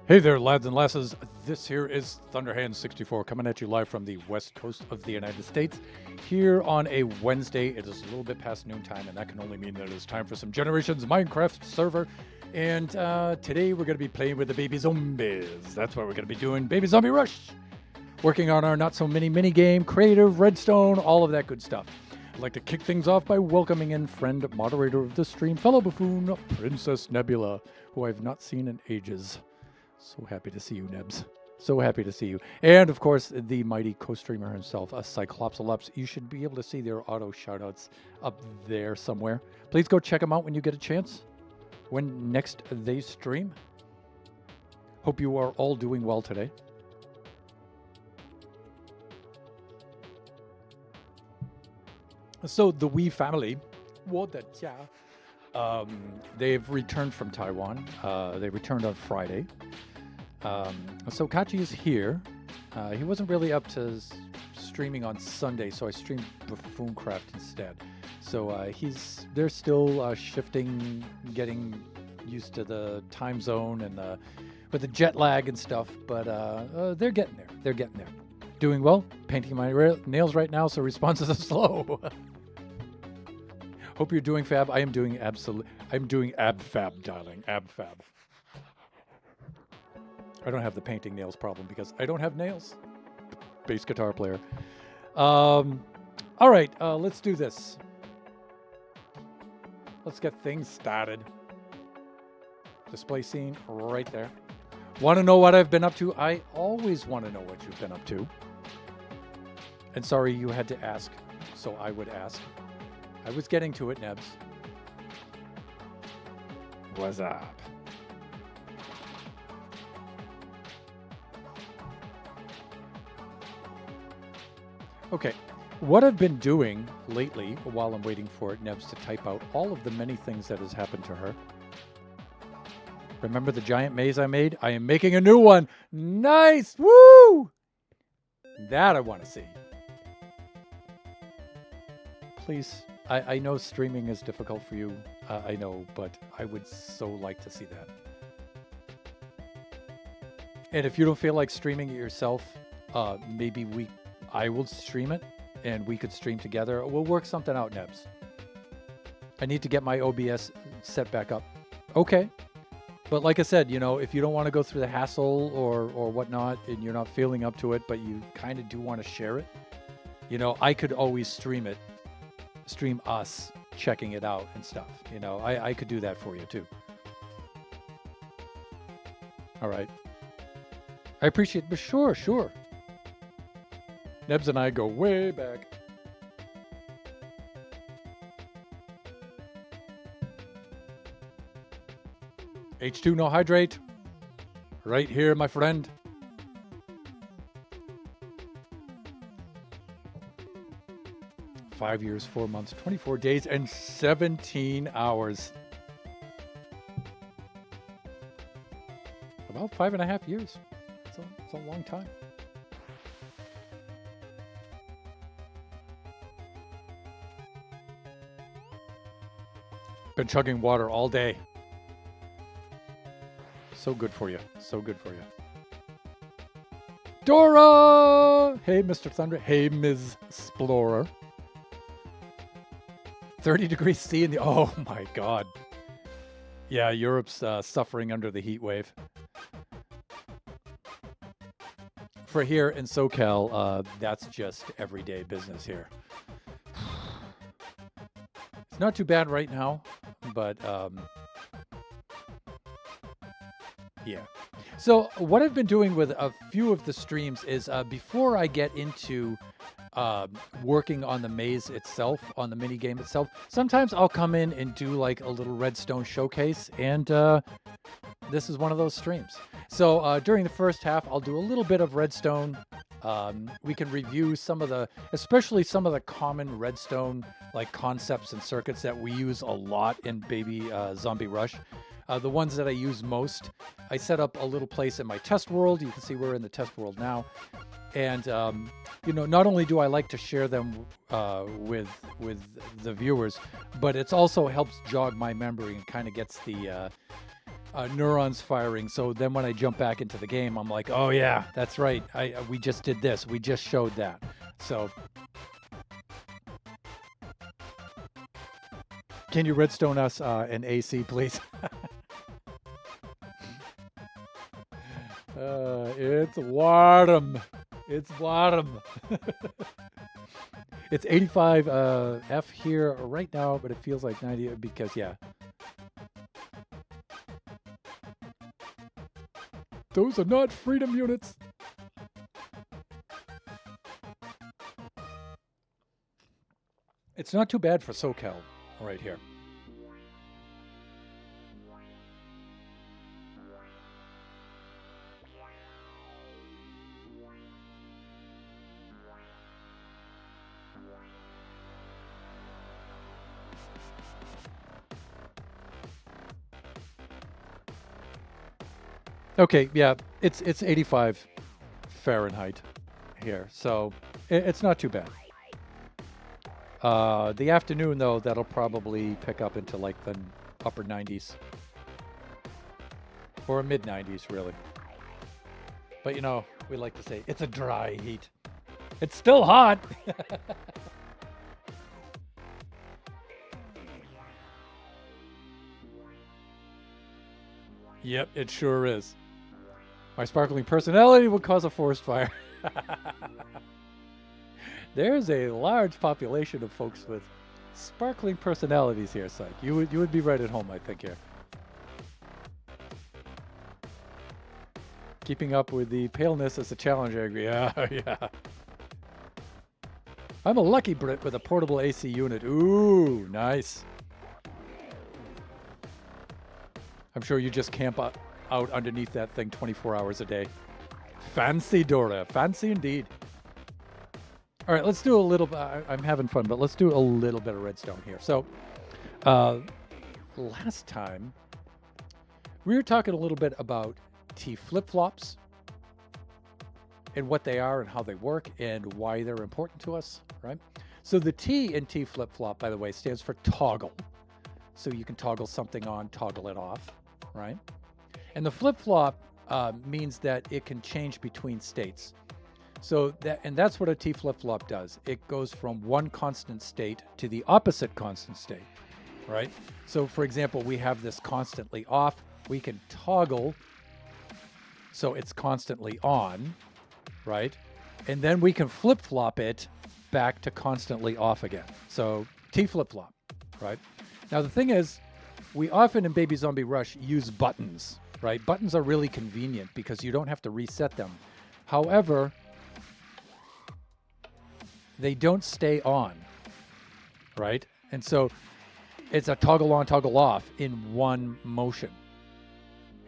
Hey there, lads and lasses. This here is Thunderhand64 coming at you live from the west coast of the United States. Here on a Wednesday, it is a little bit past noontime, and that can only mean that it is time for some Generations Minecraft server. And today we're going to be playing with the baby zombies. That's what we're going to be doing, Baby Zombie Rush. Working on our not so mini game, creative, redstone, all of that good stuff. I'd like to kick things off by welcoming in friend, moderator of the stream, fellow buffoon, Princess Nebula, who I've not seen in ages. So happy to see you, Nebs. So happy to see you. And, of course, the mighty co-streamer himself, a Cyclopsalops. You should be able to see their auto shoutouts up there somewhere. Please go check them out when you get a chance, when next they stream. Hope you are all doing well today. So, the Wee family, they've returned from Taiwan. They returned on Friday. So Kachi is here. He wasn't really up to streaming on Sunday, so I streamed Buffooncraft instead. So they're still shifting, getting used to the time zone and with the jet lag and stuff, but they're getting there. They're getting there. Doing well. Painting my nails right now, so responses are slow. Hope you're doing fab. I'm doing ab fab, darling. Ab fab. I don't have the painting nails problem because I don't have nails. Bass guitar player. All right, let's do this. Let's get things started. Display scene right there. Want to know what I've been up to? I always want to know what you've been up to. And sorry you had to ask, so I would ask. I was getting to it, Nebs. What's up? Okay, What I've been doing lately while I'm waiting for Nebs to type out all of the many things that has happened to her. Remember the giant maze I made? I am making a new one. Nice! Woo! That I want to see. Please, I know streaming is difficult for you. I know, but I would so like to see that. And if you don't feel like streaming it yourself, maybe I will stream it and we could stream together. We'll work something out, Nebs. I need to get my OBS set back up. Okay. But like I said, you know, if you don't want to go through the hassle or whatnot and you're not feeling up to it, but you kind of do want to share it, you know, I could always stream us checking it out and stuff. You know, I could do that for you too. All right. I appreciate it, but sure. Nebs and I go way back. H2 no hydrate. Right here, my friend. Five years, 4 months, 24 days, and 17 hours. About 5.5 years. It's a long time. Been chugging water all day. So good for you. So good for you. Dora! Hey, Mr. Thunder. Hey, Ms. Explorer. 30 degrees C in the... Oh, my God. Yeah, Europe's suffering under the heat wave. For here in SoCal, that's just everyday business here. It's not too bad right now, but yeah. So what I've been doing with a few of the streams is before I get into working on the maze itself, on the mini game itself, sometimes I'll come in and do like a little redstone showcase, and this is one of those streams. So during the first half, I'll do a little bit of redstone. We can review especially some of the common redstone like concepts and circuits that we use a lot in Baby Zombie Rush. The ones that I use most, I set up a little place in my test world. You can see we're in the test world now. And, you know, not only do I like to share them with the viewers, but it also helps jog my memory and kind of gets the neurons firing. So then when I jump back into the game, I'm like, oh yeah, that's right. We just did this. We just showed that. So can you redstone us an AC, please? It's warm. It's warm. It's 85 F here right now, but it feels like 90 because, yeah. Those are not freedom units. It's not too bad for SoCal right here. Okay, yeah, it's 85 Fahrenheit here, so it's not too bad. The afternoon, though, that'll probably pick up into like the upper 90s. Or mid 90s, really. But, you know, we like to say it's a dry heat. It's still hot! Yep, it sure is. My sparkling personality will cause a forest fire. There's a large population of folks with sparkling personalities here, Syke. You would be right at home, I think, here. Keeping up with the paleness is a challenge, I agree. Yeah, yeah. I'm a lucky Brit with a portable AC unit. Ooh, nice. I'm sure you just camp out underneath that thing 24 hours a day. Fancy, Dora. Fancy indeed. All right, let's do a little. I'm having fun, but let's do a little bit of redstone here. So, uh, last time we were talking a little bit about T flip-flops and what they are and how they work and why they're important to us, right? So the T in T flip-flop, by the way, stands for toggle. So you can toggle something on, toggle it off, right? And the flip-flop means that it can change between states. So that's what a T flip-flop does. It goes from one constant state to the opposite constant state, right? So for example, we have this constantly off. We can toggle so it's constantly on, right? And then we can flip-flop it back to constantly off again. So T flip-flop, right? Now the thing is, we often in Baby Zombie Rush use buttons, right? Buttons are really convenient because you don't have to reset them. However, they don't stay on, right? And so it's a toggle on, toggle off in one motion.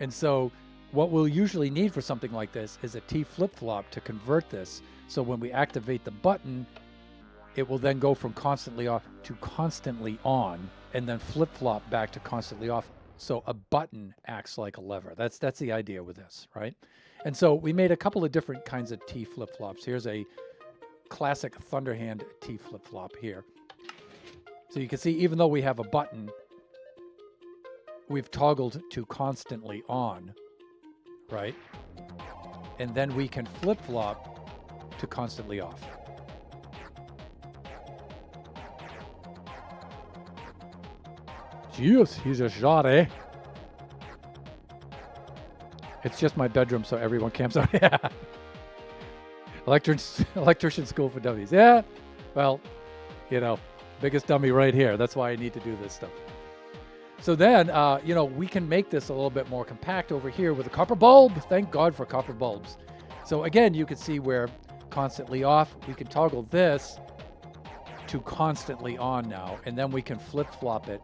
And so what we'll usually need for something like this is a T flip-flop to convert this. So when we activate the button, it will then go from constantly off to constantly on, and then flip-flop back to constantly off. So a button acts like a lever. That's the idea with this, right? And so we made a couple of different kinds of T flip-flops. Here's a classic Thunderhand T flip-flop here. So you can see, even though we have a button, we've toggled to constantly on, right? And then we can flip-flop to constantly off. Jeez, he's a shot, eh? It's just my bedroom, so everyone camps out. Yeah. Electrician School for Dummies. Yeah. Well, you know, biggest dummy right here. That's why I need to do this stuff. So then, you know, we can make this a little bit more compact over here with a copper bulb. Thank God for copper bulbs. So again, you can see where constantly off, we can toggle this to constantly on now, and then we can flip-flop it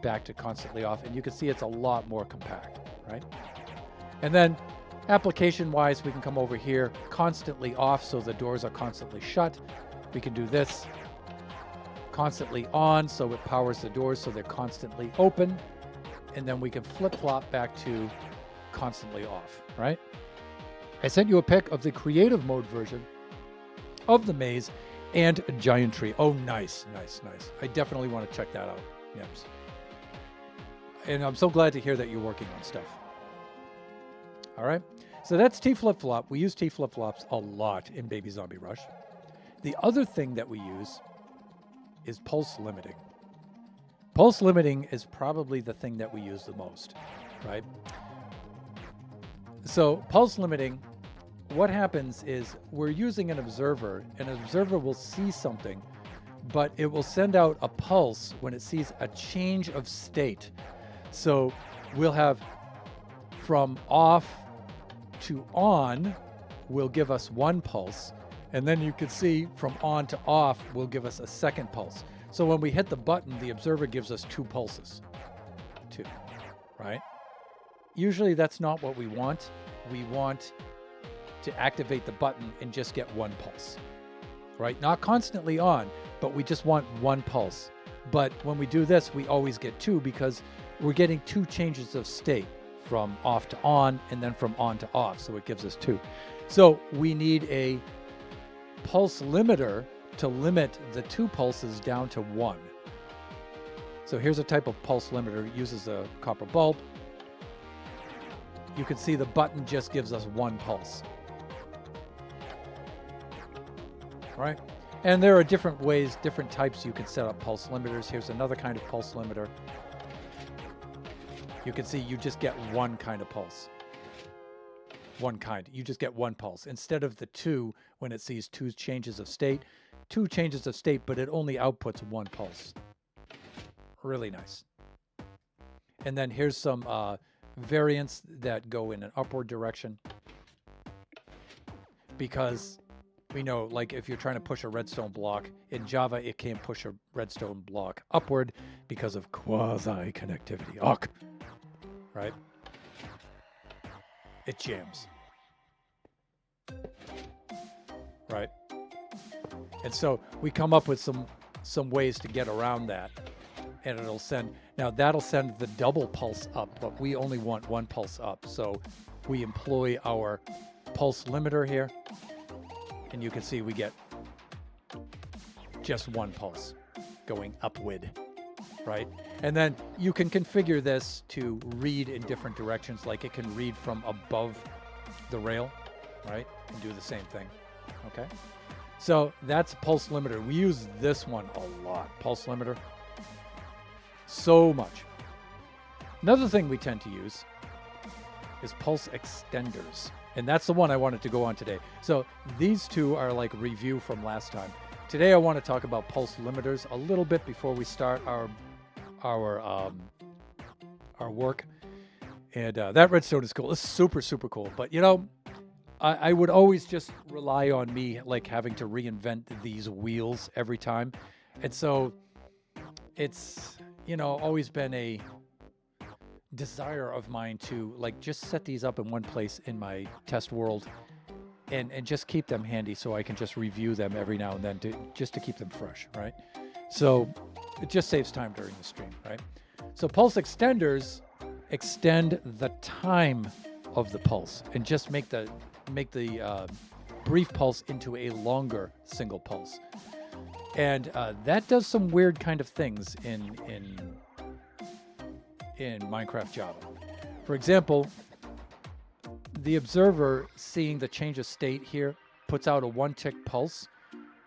back to constantly off, and you can see it's a lot more compact, right? And then application-wise, we can come over here, constantly off, so the doors are constantly shut. We can do this, constantly on, so it powers the doors so they're constantly open, and then we can flip-flop back to constantly off, right? I sent you a pic of the creative mode version of the maze and a giant tree. Oh, nice, nice, nice. I definitely want to check that out, Nips. And I'm so glad to hear that you're working on stuff. All right, so that's T flip-flop. We use T flip-flops a lot in Baby Zombie Rush. The other thing that we use is pulse limiting. Pulse limiting is probably the thing that we use the most, right? So pulse limiting, what happens is we're using an observer, and an observer will see something, but it will send out a pulse when it sees a change of state. So we'll have from off to on will give us one pulse, and then you can see from on to off will give us a second pulse. So when we hit the button, the observer gives us two pulses, right? Usually that's not what we want. We want to activate the button and just get one pulse, right? Not constantly on, but we just want one pulse. But when we do this, we always get two because we're getting two changes of state, from off to on and then from on to off. So it gives us two. So we need a pulse limiter to limit the two pulses down to one. So here's a type of pulse limiter. It uses a copper bulb. You can see the button just gives us one pulse. Right? And there are different ways, different types you can set up pulse limiters. Here's another kind of pulse limiter. You can see you just get one kind of pulse. One kind. You just get one pulse. Instead of the two, when it sees two changes of state, but it only outputs one pulse. Really nice. And then here's some variants that go in an upward direction. Because we know, like, if you're trying to push a redstone block, in Java, it can't push a redstone block upward because of quasi-connectivity. Awk. Right? It jams. Right? And so we come up with some ways to get around that, and it'll send. Now that'll send the double pulse up, but we only want one pulse up. So we employ our pulse limiter here, and you can see we get just one pulse going upward, right? And then you can configure this to read in different directions, like it can read from above the rail, right? And do the same thing, okay? So that's pulse limiter. We use this one a lot, pulse limiter, so much. Another thing we tend to use is pulse extenders, and that's the one I wanted to go on today. So these two are like review from last time. Today I want to talk about pulse limiters a little bit before we start our work. And that redstone is cool. It's super, super cool. But you know, I would always just rely on me like having to reinvent these wheels every time. And so it's, you know, always been a desire of mine to like just set these up in one place in my test world and just keep them handy so I can just review them every now and then just to keep them fresh, right? So it just saves time during the stream, right? So pulse extenders extend the time of the pulse and just make the brief pulse into a longer single pulse. And that does some weird kind of things in Minecraft Java. For example, the observer seeing the change of state here puts out a 1-tick pulse,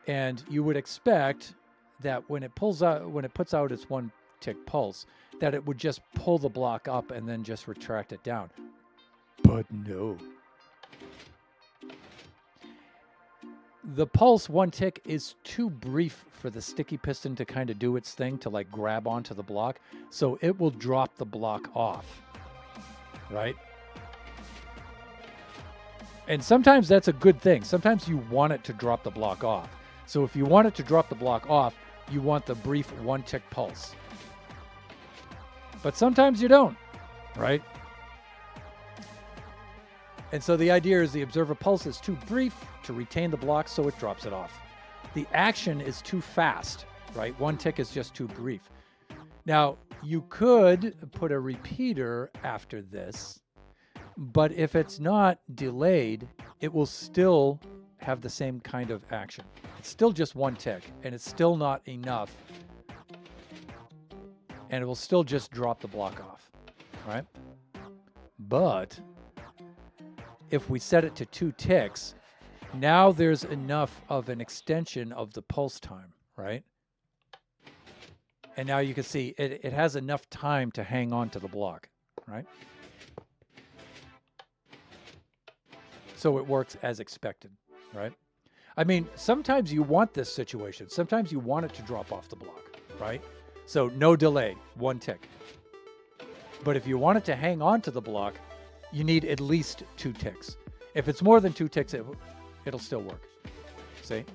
and you would expect that when it puts out its 1-tick pulse, that it would just pull the block up and then just retract it down. But no. The pulse 1 tick is too brief for the sticky piston to kind of do its thing to like grab onto the block, so it will drop the block off, right? And sometimes that's a good thing. Sometimes you want it to drop the block off. So if you want it to drop the block off, you want the brief 1-tick pulse. But sometimes you don't, right? And so the idea is the observer pulse is too brief to retain the block, so it drops it off. The action is too fast, right? 1 tick is just too brief. Now, you could put a repeater after this, but if it's not delayed, it will still have the same kind of action. It's still just 1 tick, and it's still not enough, and it will still just drop the block off, right? But if we set it to 2 ticks, now there's enough of an extension of the pulse time, right? And now you can see it has enough time to hang on to the block, right? So it works as expected, right? I mean, sometimes you want this situation. Sometimes you want it to drop off the block, right? So no delay, 1 tick. But if you want it to hang on to the block, you need at least 2 ticks. If it's more than 2 ticks, it'll still work. See?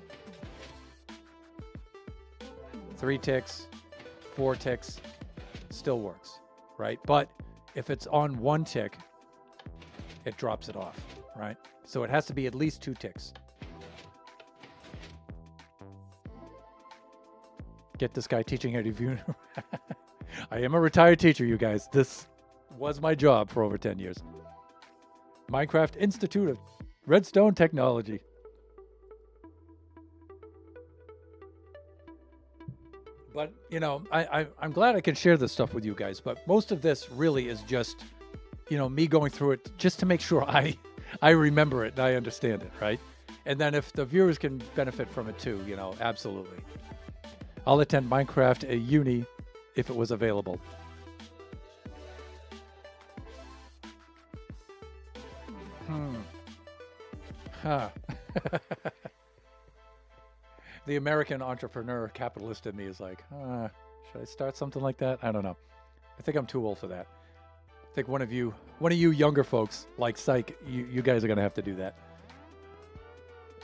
3 ticks, 4 ticks, still works, right? But if it's on 1 tick, it drops it off, right? So it has to be at least 2 ticks. Get this guy teaching how to view. I am a retired teacher, you guys. This was my job for over 10 years. Minecraft Institute of Redstone Technology. But, you know, I'm glad I can share this stuff with you guys, but most of this really is just, you know, me going through it just to make sure I remember it and I understand it, right? And then if the viewers can benefit from it too, you know, absolutely. I'll attend Minecraft at uni if it was available. Huh. The American entrepreneur capitalist in me is like, should I start something like that? I don't know. I think I'm too old for that. I think one of you younger folks like Psych, you guys are going to have to do that.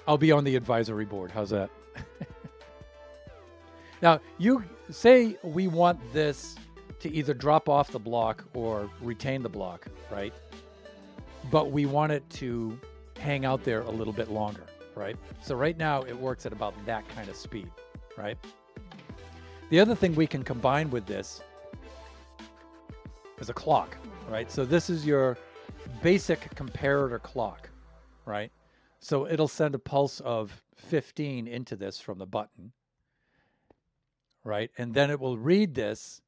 I'll be on the advisory board. How's that? Now, you say we want this to either drop off the block or retain the block, right? But we want it to hang out there a little bit longer, right? So right now it works at about that kind of speed, right? The other thing we can combine with this is a clock, right? So this is your basic comparator clock, right? So it'll send a pulse of 15 into this from the button, right? And then it will read this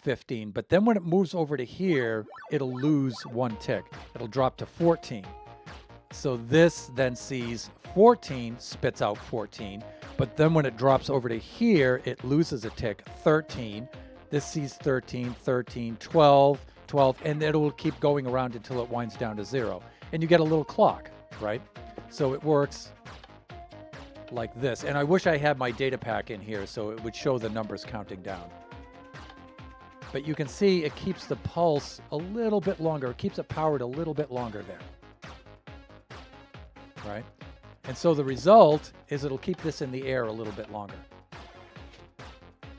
15, but then when it moves over to here, it'll lose 1 tick. It'll drop to 14. So this then sees 14, spits out 14, but then when it drops over to here, it loses a tick, 13. This sees 13, 13, 12, 12, and it will keep going around until it winds down to 0. And you get a little clock, right? So it works like this. And I wish I had my data pack in here so it would show the numbers counting down. But you can see it keeps the pulse a little bit longer. It keeps it powered a little bit longer there. Right? And so the result is it'll keep this in the air a little bit longer.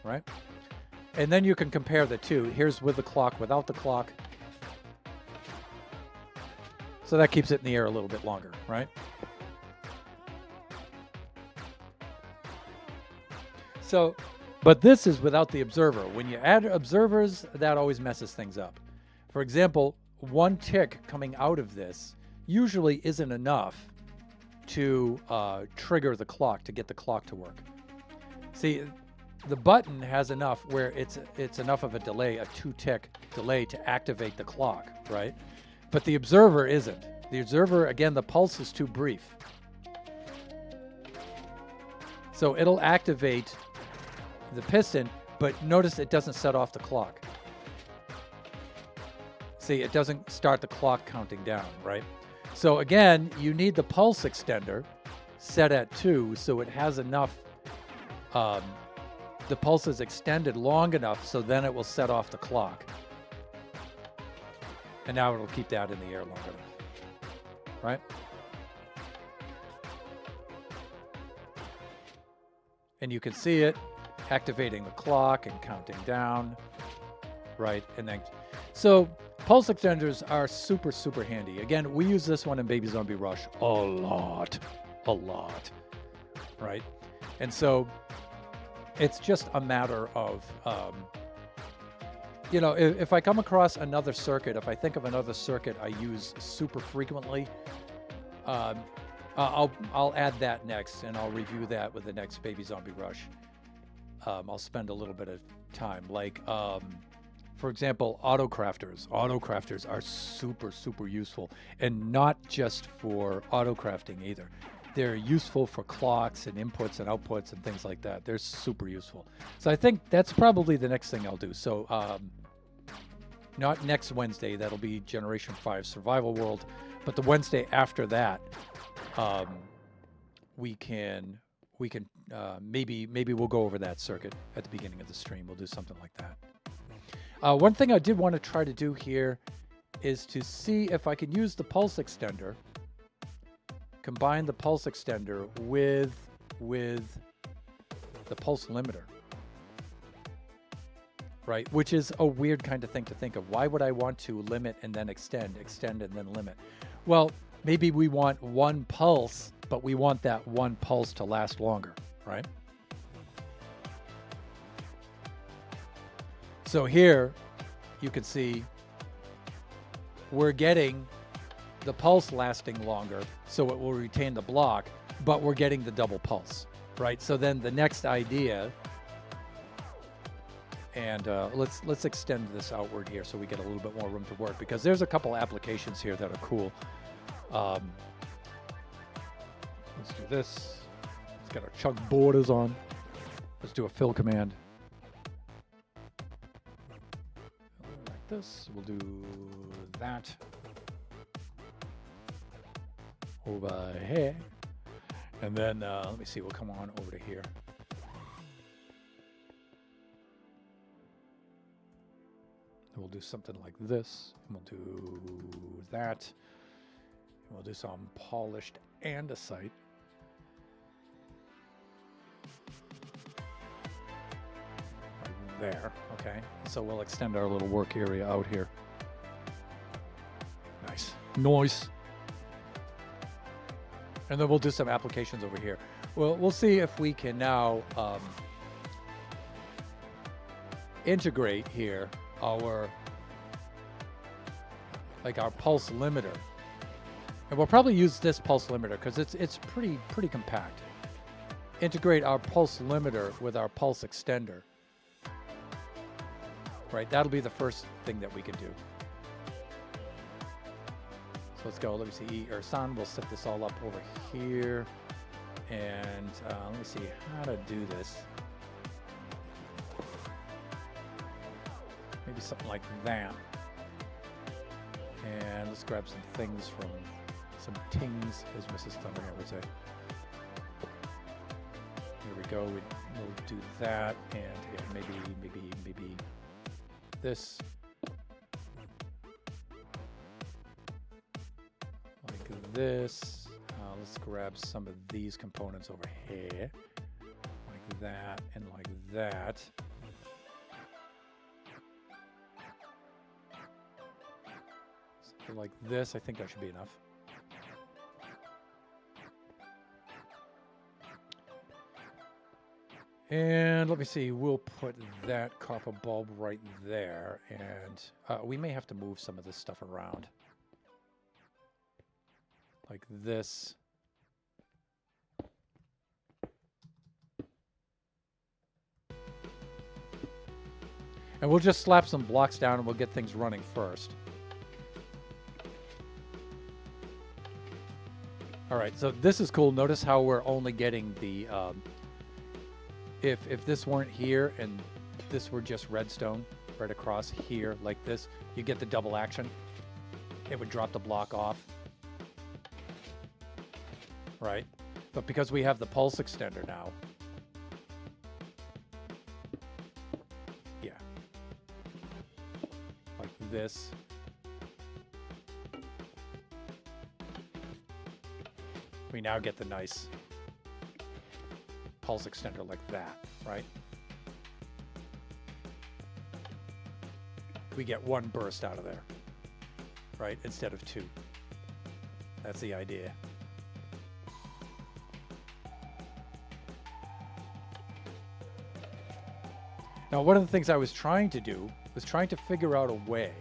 Right? And then you can compare the two. Here's with the clock, without the clock. So that keeps it in the air a little bit longer, right? So, but this is without the observer. When you add observers, that always messes things up. For example, 1 tick coming out of this usually isn't enough to trigger the clock, to get the clock to work. See, the button has enough where it's enough of a delay, a 2-tick delay to activate the clock, right? But the observer isn't. The observer, again, the pulse is too brief. So it'll activate the piston, but notice it doesn't set off the clock. See, it doesn't start the clock counting down, right? So again, you need the pulse extender set at 2 so it has enough, the pulse is extended long enough so then it will set off the clock. And now it'll keep that in the air long enough, right? And you can see it activating the clock and counting down, right? And then, so pulse extenders are super, super handy. Again, we use this one in Baby Zombie Rush a lot, right? And so it's just a matter of, you know, if I come across another circuit, if I think of another circuit I use super frequently, I'll add that next, and I'll review that with the next Baby Zombie Rush. I'll spend a little bit of time, like, for example, autocrafters. Autocrafters are super, super useful, and not just for autocrafting either. They're useful for clocks and inputs and outputs and things like that. They're super useful. So I think that's probably the next thing I'll do. So not next Wednesday, that'll be Generation 5 Survival World, but the Wednesday after that, we can maybe we'll go over that circuit at the beginning of the stream. We'll do something like that. One thing I did want to try to do here is to see if I can use the pulse extender, combine the pulse extender with the pulse limiter, right? Which is a weird kind of thing to think of. Why would I want to limit and then extend and then limit? Well, maybe we want 1 pulse, but we want that 1 pulse to last longer, right? So here you can see we're getting the pulse lasting longer, so it will retain the block, but we're getting the double pulse, right? So then the next idea, and let's extend this outward here so we get a little bit more room to work, because there's a couple applications here that are cool. Let's do this. Let's get our chug borders on. Let's do a fill command. Like this. We'll do that over here. And then, let me see, we'll come on over to here. We'll do something like this. And we'll do that. And we'll do some polished andesite. Right there, okay. So we'll extend our little work area out here. Nice. Nice. And then we'll do some applications over here. Well, we'll see if we can now integrate here our pulse limiter. And we'll probably use this pulse limiter because it's pretty compact. Integrate our pulse limiter with our pulse extender. Right, that'll be the first thing that we can do. So let's go. Let me see. Ersan, we'll set this all up over here. And let me see how to do this. Maybe something like that. And let's grab some things from some tings, as Mrs. Thunderhead would say. Here we go. We'll do that, and maybe this. Like this. Let's grab some of these components over here, like that and like that. So like this, I think that should be enough. And let me see, we'll put that copper bulb right there, and we may have to move some of this stuff around. Like this. And we'll just slap some blocks down and we'll get things running first. All right, so this is cool. Notice how we're only getting the... If this weren't here and this were just redstone right across here like this, you get the double action. It would drop the block off. Right? But because we have the pulse extender now, yeah, like this, we now get the nice pulse extender like that, right? We get one burst out of there, right? Instead of two. That's the idea. Now, one of the things I was trying to do was trying to figure out a way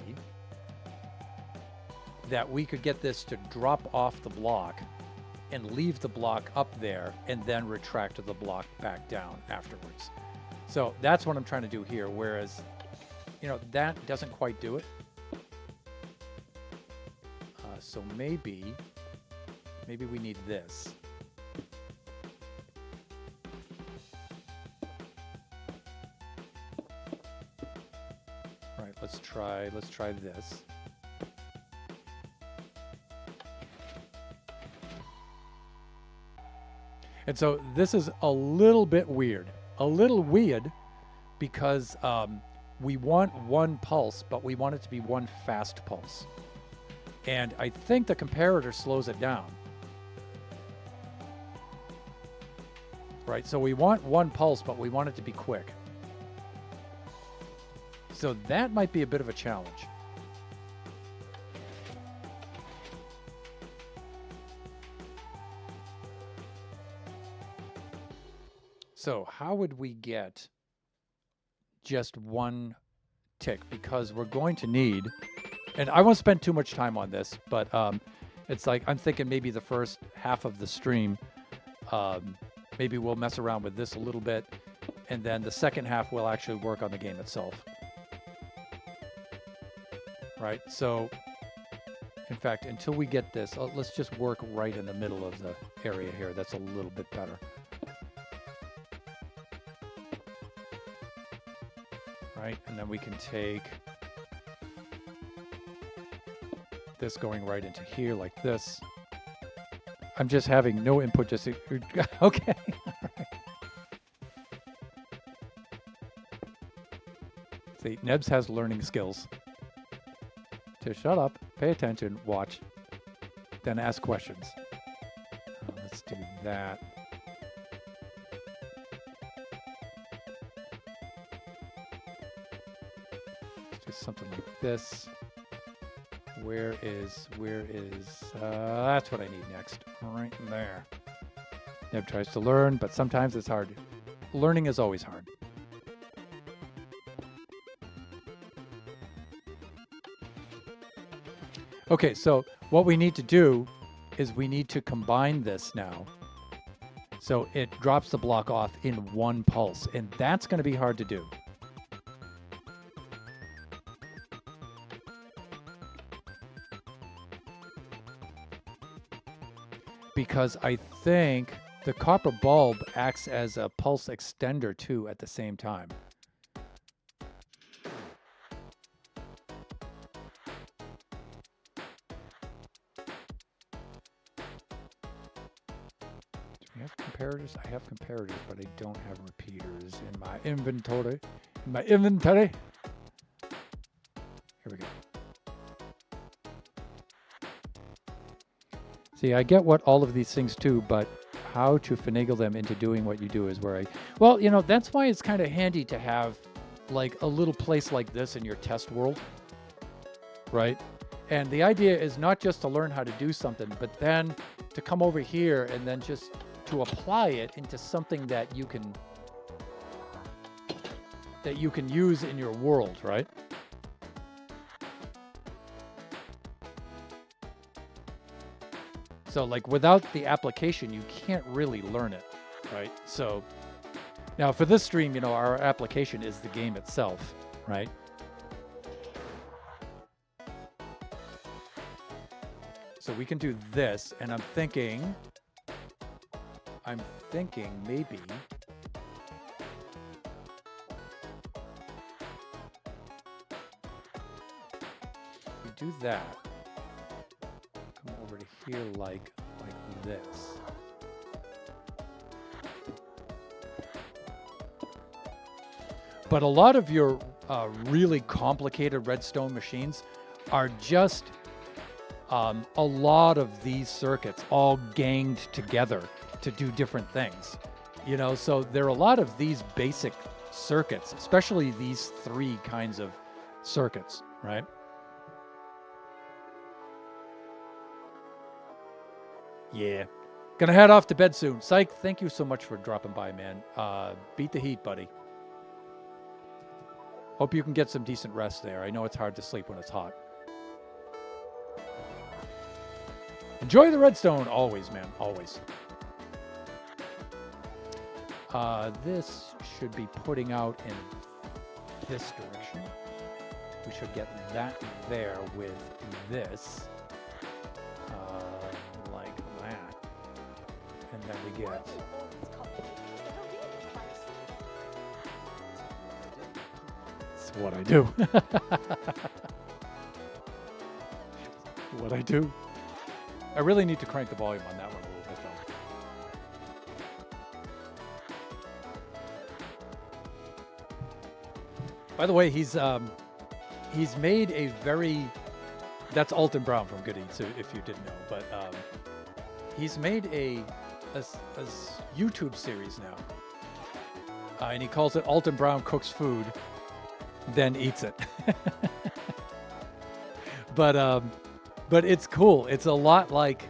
that we could get this to drop off the block and leave the block up there and then retract the block back down afterwards. So that's what I'm trying to do here, whereas, you know, that doesn't quite do it. So maybe we need this. All right, let's try this. And so this is a little bit weird. A little weird because we want one pulse, but we want it to be one fast pulse. And I think the comparator slows it down. Right, so we want one pulse, but we want it to be quick. So that might be a bit of a challenge. So how would we get just one tick? Because we're going to need, and I won't spend too much time on this, but it's like, I'm thinking maybe the first half of the stream, maybe we'll mess around with this a little bit, and then the second half we'll actually work on the game itself. Right, so in fact, until we get this, let's just work right in the middle of the area here. That's a little bit better. Right, and then we can take this going right into here like this. I'm just having no input, just okay. All right. See, Nebs has learning skills. To shut up, pay attention, watch, then ask questions. Let's do that. Let's do something like this. Where is, that's what I need next. Right there. Neb tries to learn, but sometimes it's hard. Learning is always hard. Okay, so what we need to do is we need to combine this now. So it drops the block off in one pulse, and that's going to be hard to do. Because I think the copper bulb acts as a pulse extender too at the same time. Do we have comparators? I have comparators, but I don't have repeaters in my inventory. Here we go. See, I get what all of these things do, but how to finagle them into doing what you do is where I... Well, you know, that's why it's kind of handy to have, like, a little place like this in your test world, right? And the idea is not just to learn how to do something, but then to come over here and then just to apply it into something that you can use in your world, right? So like without the application, you can't really learn it, right? So now for this stream, you know, our application is the game itself, right? So we can do this, and I'm thinking maybe we do that. Come over to here like this. But a lot of your really complicated redstone machines are just a lot of these circuits all ganged together to do different things. You know, so there are a lot of these basic circuits, especially these three kinds of circuits, right? Yeah. Gonna head off to bed soon. Psych, thank you so much for dropping by, man. Beat the heat, buddy. Hope you can get some decent rest there. I know it's hard to sleep when it's hot. Enjoy the redstone always, man. Always. This should be putting out in this direction. We should get that there with this. Like that. And then we get... It's what I do. What I do. I really need to crank the volume on that one a little bit, though. By the way, he's made a very... That's Alton Brown from Good Eats, if you didn't know. But he's made a YouTube series now. And he calls it Alton Brown Cooks Food, then Eats It. But it's cool. It's a lot like,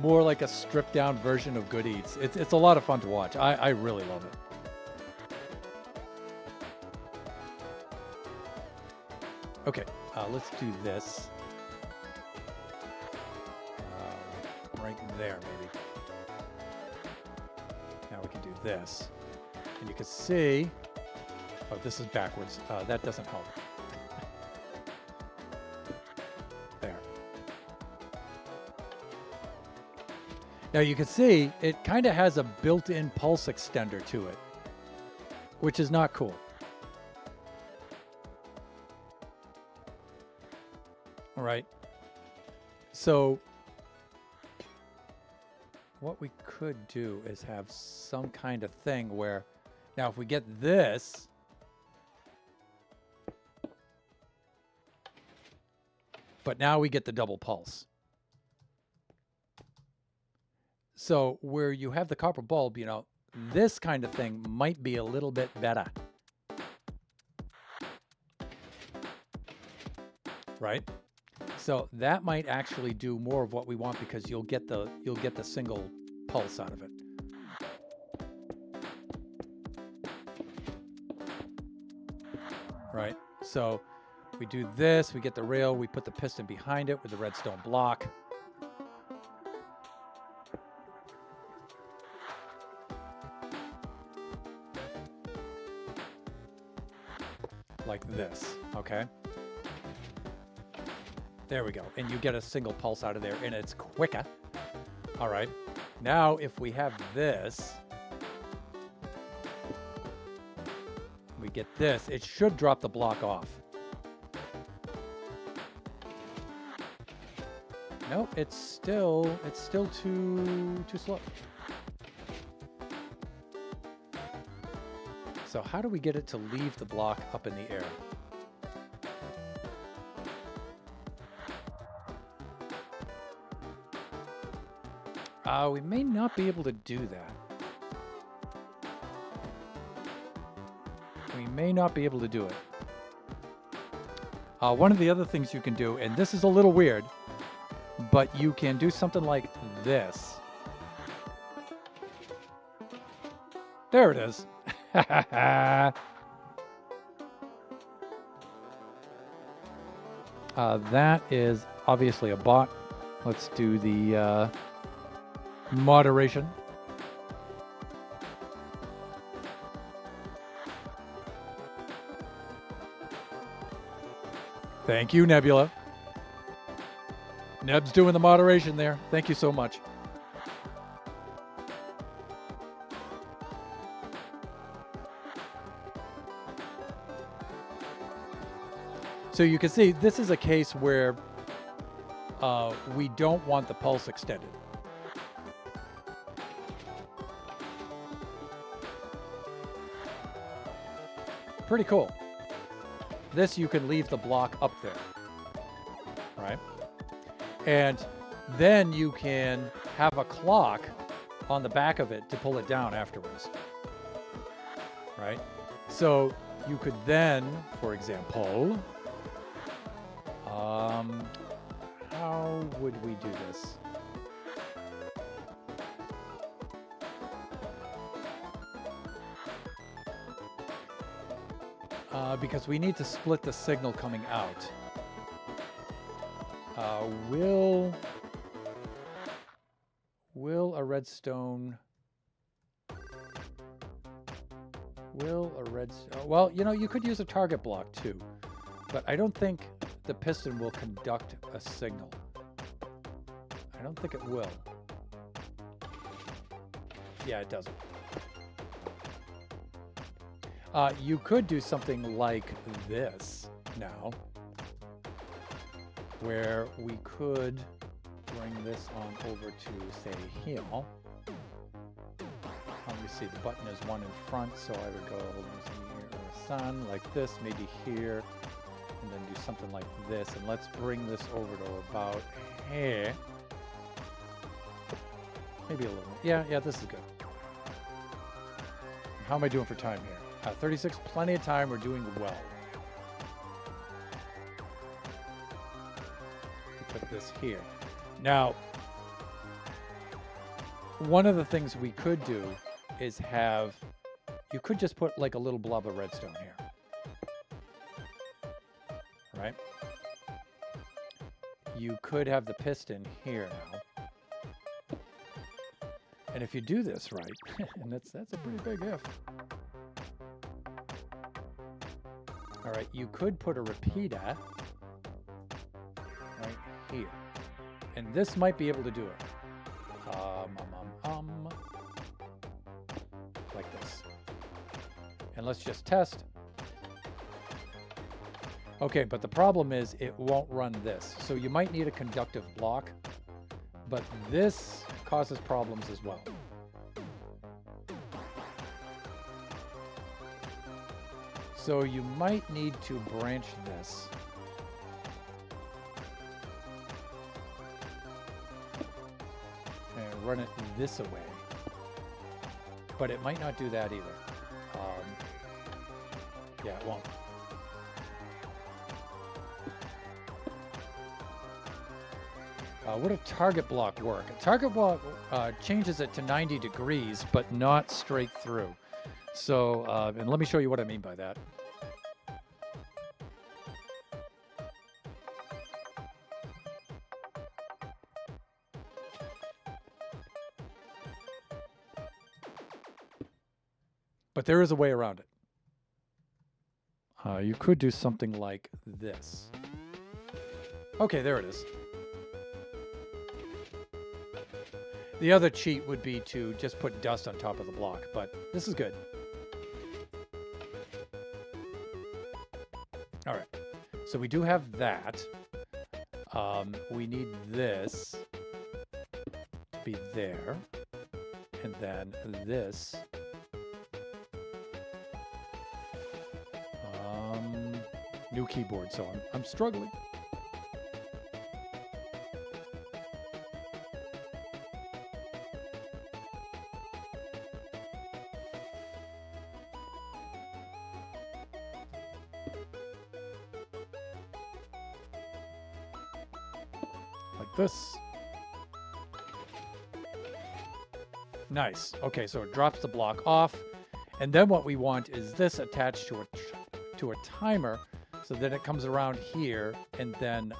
more like a stripped down version of Good Eats. It's a lot of fun to watch. I really love it. Okay, let's do this. Right there, maybe. Now we can do this. And you can see, oh, this is backwards. That doesn't help. There. Now you can see it kind of has a built-in pulse extender to it, which is not cool. All right. So what we could do is have some kind of thing where, now if we get this, but now we get the double pulse. So where you have the copper bulb, you know, this kind of thing might be a little bit better. Right? So that might actually do more of what we want because you'll get the single pulse out of it. Right? So we do this, we get the rail, we put the piston behind it with the redstone block. Like this, okay? There we go. And you get a single pulse out of there, and it's quicker. All right. Now, if we have this, we get this, it should drop the block off. Nope, it's still too slow. So how do we get it to leave the block up in the air? We may not be able to do that. We may not be able to do it. One of the other things you can do, and this is a little weird, but you can do something like this. There it is. That is obviously a bot. Let's do the moderation. Thank you, Nebula. Neb's doing the moderation there. Thank you so much. So you can see this is a case where we don't want the pulse extended. Pretty cool. This you can leave the block up there, right? And then you can have a clock on the back of it to pull it down afterwards, right? So you could then, for example, how would we do this? Because we need to split the signal coming out. Will a redstone... Well, you know, you could use a target block too, but I don't think the piston will conduct a signal. I don't think it will. Yeah, it doesn't. You could do something like this now, where we could bring this on over to, say, here. Let me see, the button is one in front, so I would go sun like this, maybe here, and then do something like this. And let's bring this over to about here. Maybe a little. Yeah, this is good. How am I doing for time here? 36, plenty of time. We're doing well. Put this here. Now, one of the things we could do is have, you could just put like a little blob of redstone here. Right? You could have the piston here now. And if you do this right, and that's a pretty big if. All right, you could put a repeater right here. And this might be able to do it. Like this. And let's just test. Okay, but the problem is it won't run this. So you might need a conductive block, but this causes problems as well. So you might need to branch this. And run it this away. But it might not do that either. Yeah, it won't. Would a target block work? A target block changes it to 90 degrees, but not straight through. So, and let me show you what I mean by that. But there is a way around it. You could do something like this. Okay, there it is. The other cheat would be to just put dust on top of the block, but this is good. All right, so we do have that. We need this to be there, and then this. New keyboard, so I'm struggling. Like this. Nice. Okay, so it drops the block off, and then what we want is this attached to a timer, so then it comes around here and then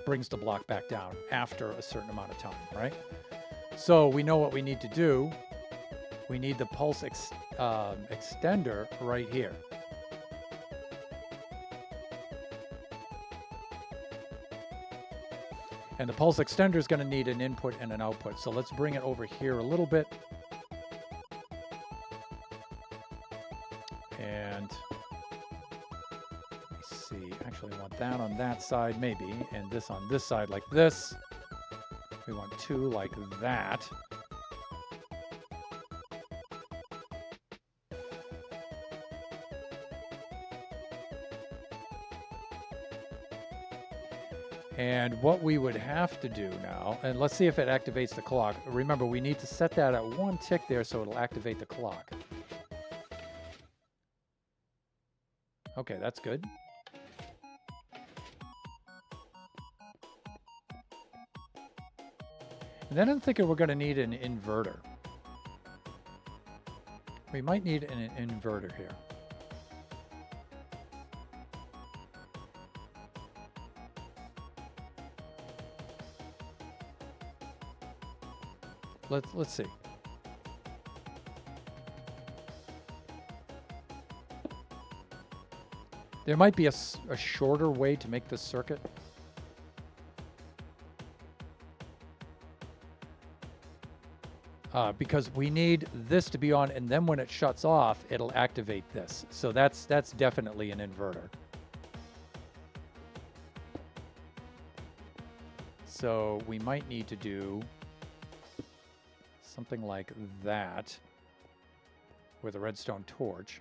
brings the block back down after a certain amount of time, right? So we know what we need to do. We need the pulse extender right here. And the pulse extender is going to need an input and an output. So let's bring it over here a little bit. And let's see, actually I want that on that side maybe, and this on this side like this. We want two like that. And what we would have to do now, and let's see if it activates the clock. Remember, we need to set that at 1 tick there so it'll activate the clock. Okay, that's good. And then I'm thinking we're going to need an inverter. We might need an inverter here. Let's see. There might be a shorter way to make this circuit. Because we need this to be on, and then when it shuts off, it'll activate this. So that's definitely an inverter. So we might need to do something like that with a redstone torch.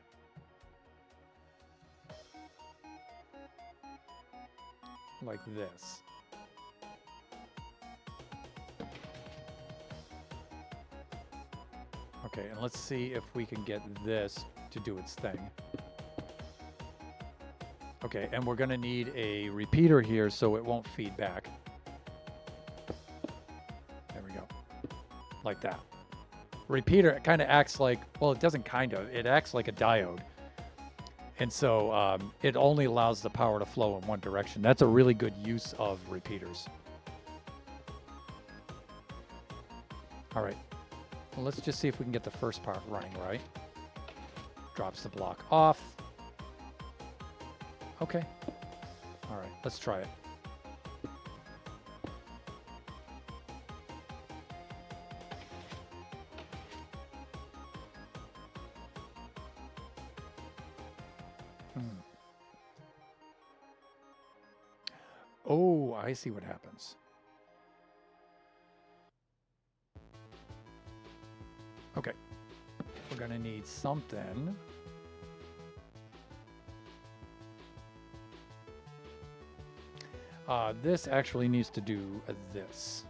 Like this. Okay, and let's see if we can get this to do its thing. Okay, and we're going to need a repeater here so it won't feed back. There we go. Like that. Repeater kind of acts like, well, it doesn't kind of, it acts like a diode. And so it only allows the power to flow in one direction. That's a really good use of repeaters. All right. Well, let's just see if we can get the first part running right. Drops the block off. Okay. All right, let's try it. Oh, I see what happens. Okay. We're going to need something. This actually needs to do this.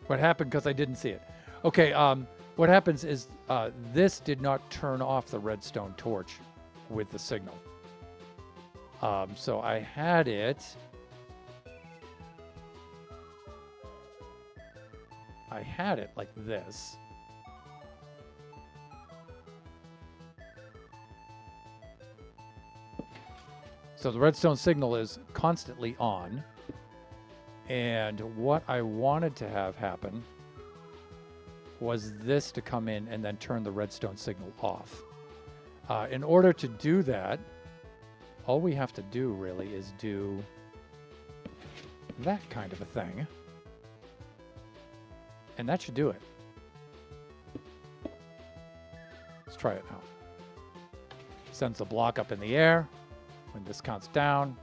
What happened because I didn't see it? Okay, What happens is this did not turn off the redstone torch with the signal. So I had it. Like this. So the redstone signal is constantly on. And what I wanted to have happen was this to come in and then turn the redstone signal off. In order to do that, all we have to do really is do that kind of a thing. And that should do it. Let's try it now. Sends the block up in the air. When this counts down,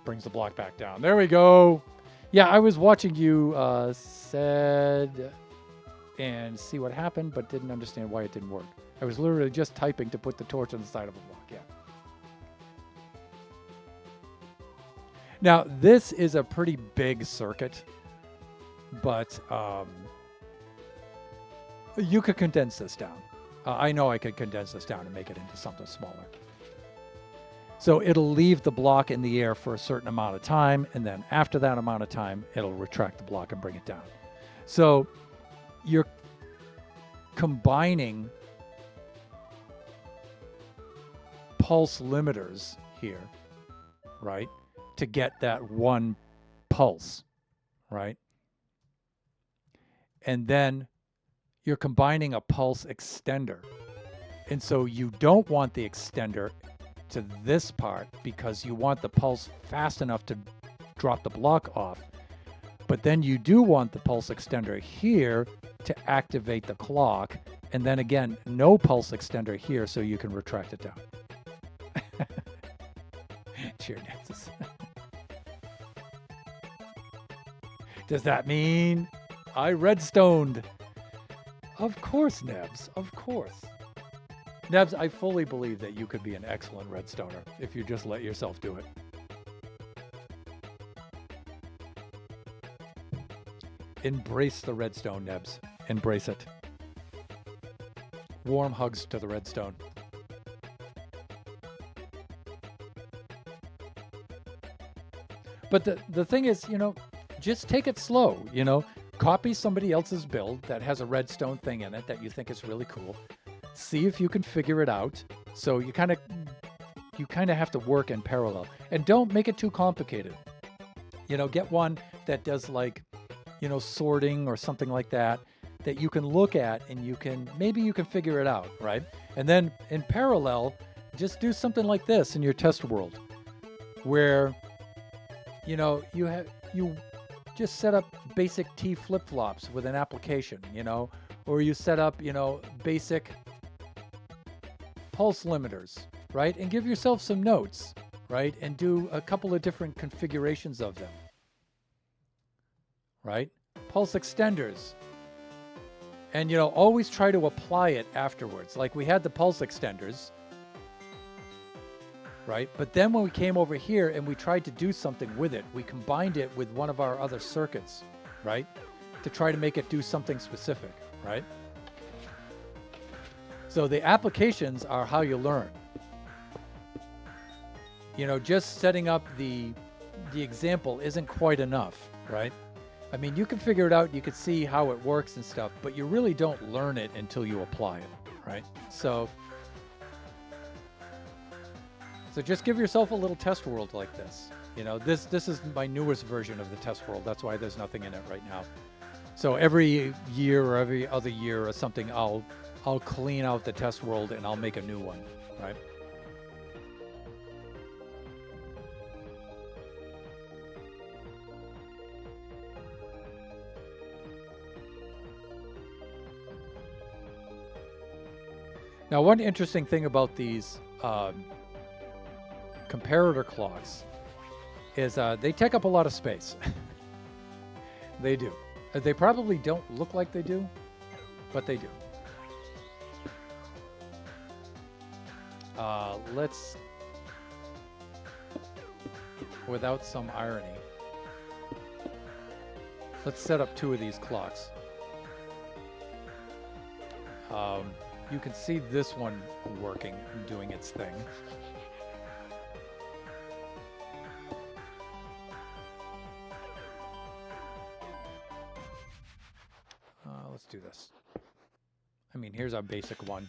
brings the block back down. There we go. Yeah, I was watching you said and see what happened, but didn't understand why it didn't work. I was literally just typing to put the torch on the side of a block. Yeah. Now, this is a pretty big circuit, but you could condense this down. I know I could condense this down and make it into something smaller. So it'll leave the block in the air for a certain amount of time, and then after that amount of time, it'll retract the block and bring it down. So you're combining pulse limiters here, right, to get that one pulse, right? And then you're combining a pulse extender. And so you don't want the extender to this part because you want the pulse fast enough to drop the block off. But then you do want the pulse extender here to activate the clock. And then again, no pulse extender here so you can retract it down. Cheer dances. Does that mean I redstoned? Of course, Nebs. Of course. Nebs, I fully believe that you could be an excellent redstoner if you just let yourself do it. Embrace the redstone, Nebs. Embrace it. Warm hugs to the redstone. But the thing is, just take it slow, Copy somebody else's build that has a redstone thing in it that you think is really cool. See if you can figure it out. So you kind of have to work in parallel. And don't make it too complicated. Get one that does sorting or something like that you can look at and maybe you can figure it out, right? And then in parallel, just do something like this in your test world where, you just set up basic T flip-flops with an application, or you set up, basic pulse limiters, right? And give yourself some notes, right? And do a couple of different configurations of them, right? Pulse extenders. And, always try to apply it afterwards. Like we had the pulse extenders, right? But then when we came over here and we tried to do something with it, we combined it with one of our other circuits, right? To try to make it do something specific, right? So the applications are how you learn. Just setting up the example isn't quite enough, right? I mean, you can figure it out, you can see how it works and stuff, but you really don't learn it until you apply it, right? So just give yourself a little test world like this. This is my newest version of the test world. That's why there's nothing in it right now. So every year or every other year or something, I'll clean out the test world and I'll make a new one, right? Now, one interesting thing about these comparator clocks is they take up a lot of space. They do. They probably don't look like they do, but they do. Let's, without some irony, let's set up 2 of these clocks. You can see this one working and doing its thing. Let's do this. I mean, here's our basic one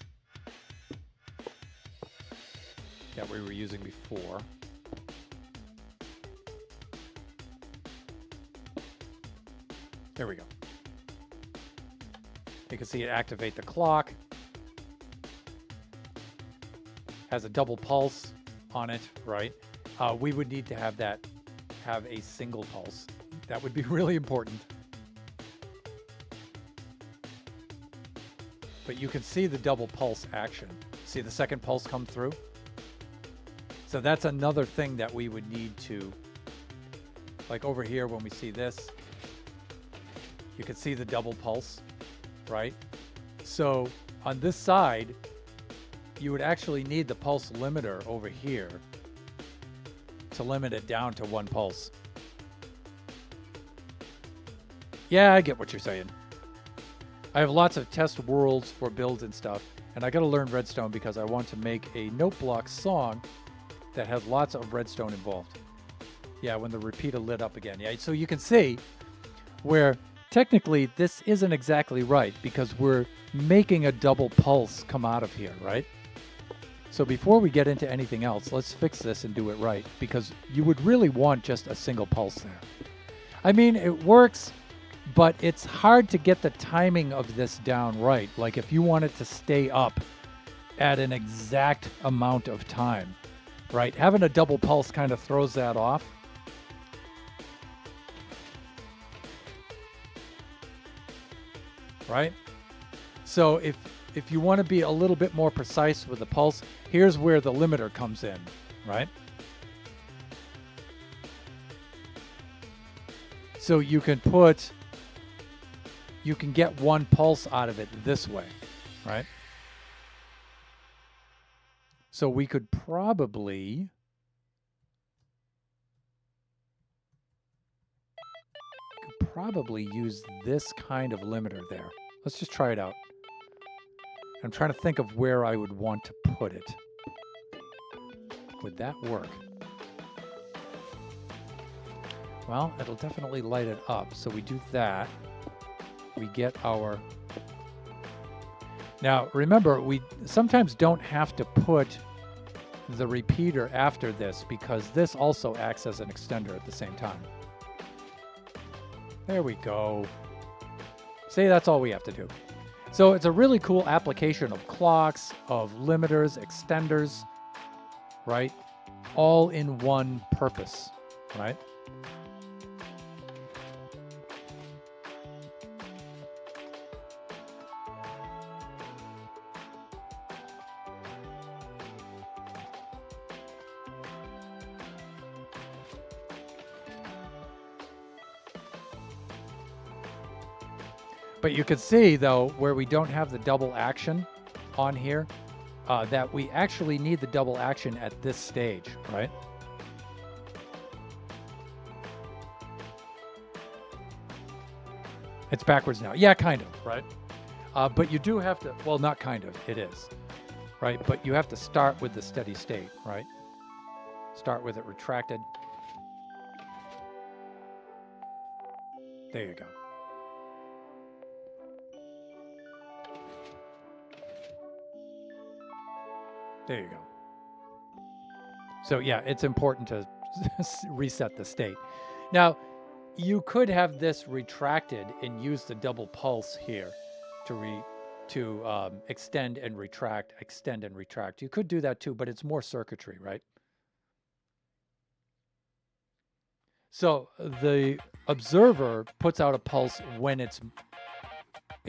that we were using before. There we go. You can see it activate the clock. Has a double pulse on it, right? We would need to have that have a single pulse. That would be really important. But you can see the double pulse action. See the second pulse come through? So that's another thing that we would need to, like over here when we see this, you can see the double pulse, right? So on this side, you would actually need the pulse limiter over here to limit it down to one pulse. Yeah, I get what you're saying. I have lots of test worlds for builds and stuff, and I got to learn Redstone because I want to make a note block song that has lots of redstone involved. Yeah, when the repeater lit up again. Yeah, so you can see where technically this isn't exactly right because we're making a double pulse come out of here, right? So before we get into anything else, let's fix this and do it right because you would really want just a single pulse there. I mean, it works, but it's hard to get the timing of this down right. Like if you want it to stay up at an exact amount of time, right? Having a double pulse kind of throws that off. Right? So if you want to be a little bit more precise with the pulse, here's where the limiter comes in, right? So you can get one pulse out of it this way, right? So we could probably use this kind of limiter there. Let's just try it out. I'm trying to think of where I would want to put it. Would that work? Well, it'll definitely light it up. So we do that. We get our... Now, remember, we sometimes don't have to put the repeater after this because this also acts as an extender at the same time. There we go. See, that's all we have to do. So it's a really cool application of clocks, of limiters, extenders, right? All in one purpose, right? But you can see, though, where we don't have the double action on here, that we actually need the double action at this stage, right? It's backwards now. Yeah, kind of, right? But you do have to, well, not kind of, it is, right? But you have to start with the steady state, right? Start with it retracted. There you go. There you go. So yeah, it's important to reset the state. Now, you could have this retracted and use the double pulse here to extend and retract, extend and retract. You could do that too, but it's more circuitry, right? So the observer puts out a pulse when it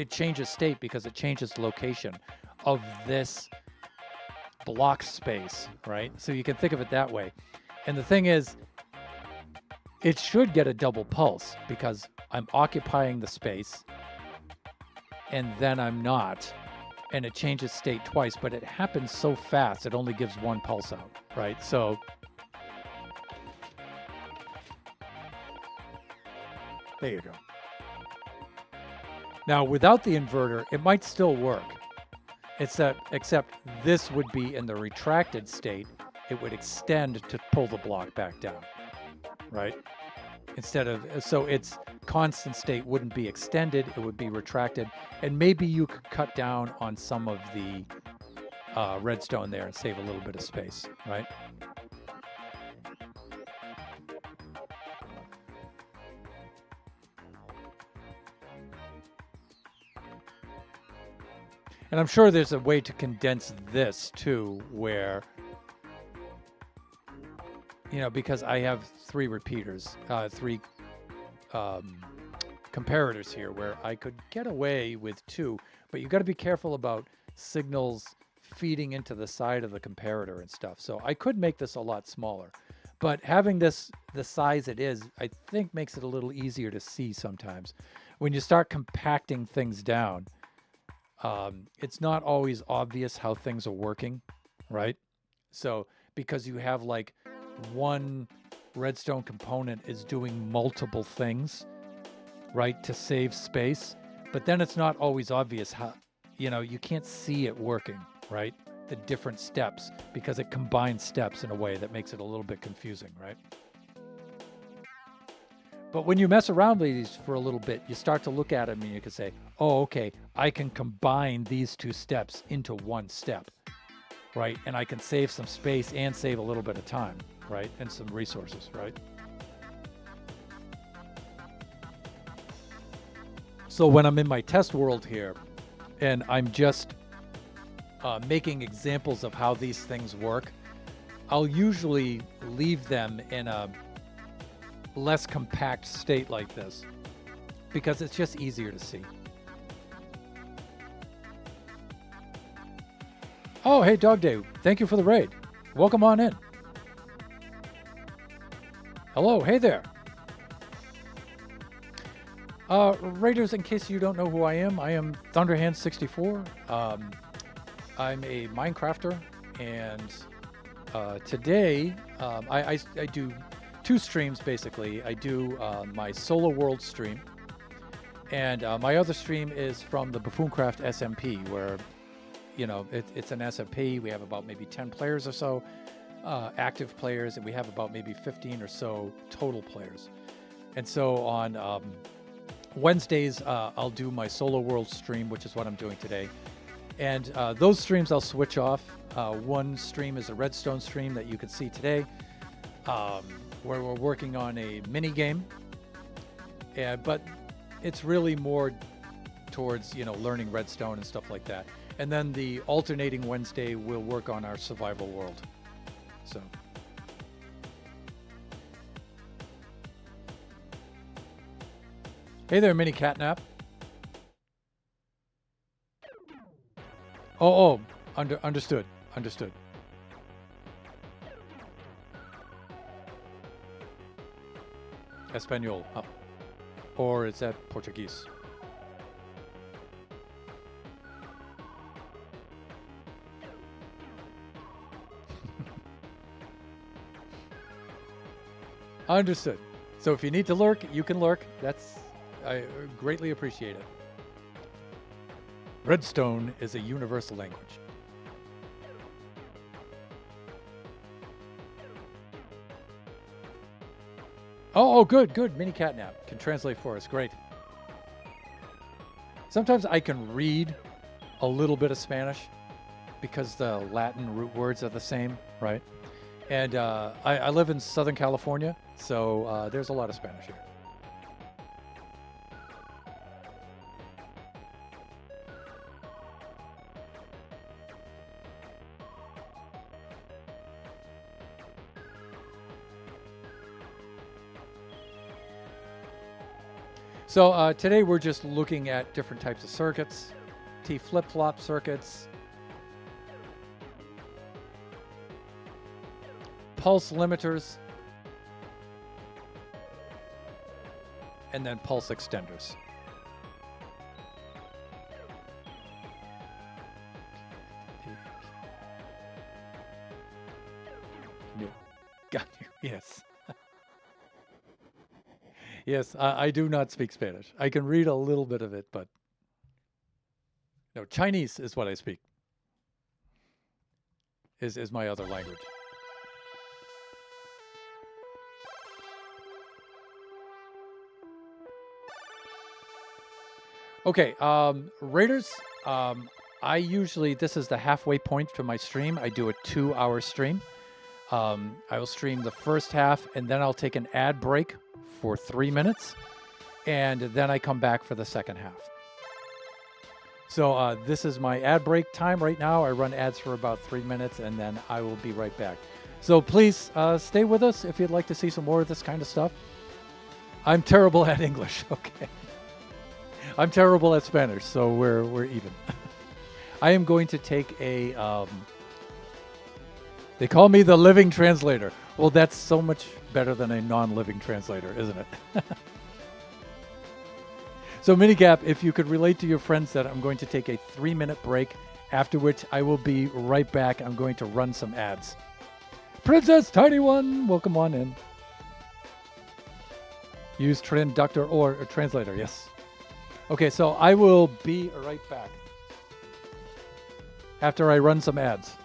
changes state because it changes location of this block space, right? So you can think of it that way. And the thing is, it should get a double pulse because I'm occupying the space and then I'm not. And it changes state twice, but it happens so fast, it only gives one pulse out, right? So there you go. Now, without the inverter, it might still work, except this would be in the retracted state. It would extend to pull the block back down, right? Instead of, so its constant state wouldn't be extended, it would be retracted. And maybe you could cut down on some of the redstone there and save a little bit of space, right? And I'm sure there's a way to condense this too, where, because I have three repeaters, three comparators here, where I could get away with two, but you got to be careful about signals feeding into the side of the comparator and stuff. So I could make this a lot smaller, but having this the size it is, I think makes it a little easier to see sometimes. When you start compacting things down, it's not always obvious how things are working, right? So because you have like one redstone component is doing multiple things, right, to save space, but then it's not always obvious how, you can't see it working, right? The different steps, because it combines steps in a way that makes it a little bit confusing, right? But when you mess around with these for a little bit, you start to look at them and you can say, oh, okay, I can combine these two steps into one step, right? And I can save some space and save a little bit of time, right? And some resources, right? So when I'm in my test world here and I'm just making examples of how these things work, I'll usually leave them in a less compact state like this because it's just easier to see. Oh, hey, Dog Day. Thank you for the raid. Welcome on in. Hello. Hey there. Raiders, in case you don't know who I am Thunderhand64. I'm a Minecrafter, and today I do two streams basically. I do my Solo World stream, and my other stream is from the Buffooncraft SMP, where it's an SMP. We have about maybe 10 players or so, active players, and we have about maybe 15 or so total players. And so on Wednesdays, I'll do my Solo World stream, which is what I'm doing today. And those streams I'll switch off. One stream is a redstone stream that you can see today, where we're working on a mini game. But it's really more towards learning redstone and stuff like that. And then the alternating Wednesday, we'll work on our survival world. So. Hey there, Mini Catnap. Oh, understood. Espanol. Oh. Or is that Portuguese? Understood. So if you need to lurk, you can lurk. I greatly appreciate it. Redstone is a universal language. Oh, good. Mini Catnap can translate for us. Great. Sometimes I can read a little bit of Spanish because the Latin root words are the same, right? And I live in Southern California, so there's a lot of Spanish here. So today we're just looking at different types of circuits, T flip-flop circuits, pulse limiters, and then pulse extenders. Got you. Yes. Yes, I do not speak Spanish. I can read a little bit of it, but no, Chinese is what I speak. is my other language. Okay, Raiders. I usually this is the halfway point to my stream. I do a 2-hour stream. I will stream the first half, and then I'll take an ad break for 3 minutes, and then I come back for the second half. So this is my ad break time right now. I run ads for about 3 minutes, and then I will be right back. So please stay with us if you'd like to see some more of this kind of stuff. I'm terrible at English. Okay. I'm terrible at Spanish, so we're even. I am going to take a. They call me the living translator. Well, that's so much better than a non-living translator, isn't it? So, Minigap, if you could relate to your friends that I'm going to take a 3-minute break, after which I will be right back. I'm going to run some ads. Princess Tiny One, welcome on in. Use Traductor or translator, yes. Okay, so I will be right back after I run some ads.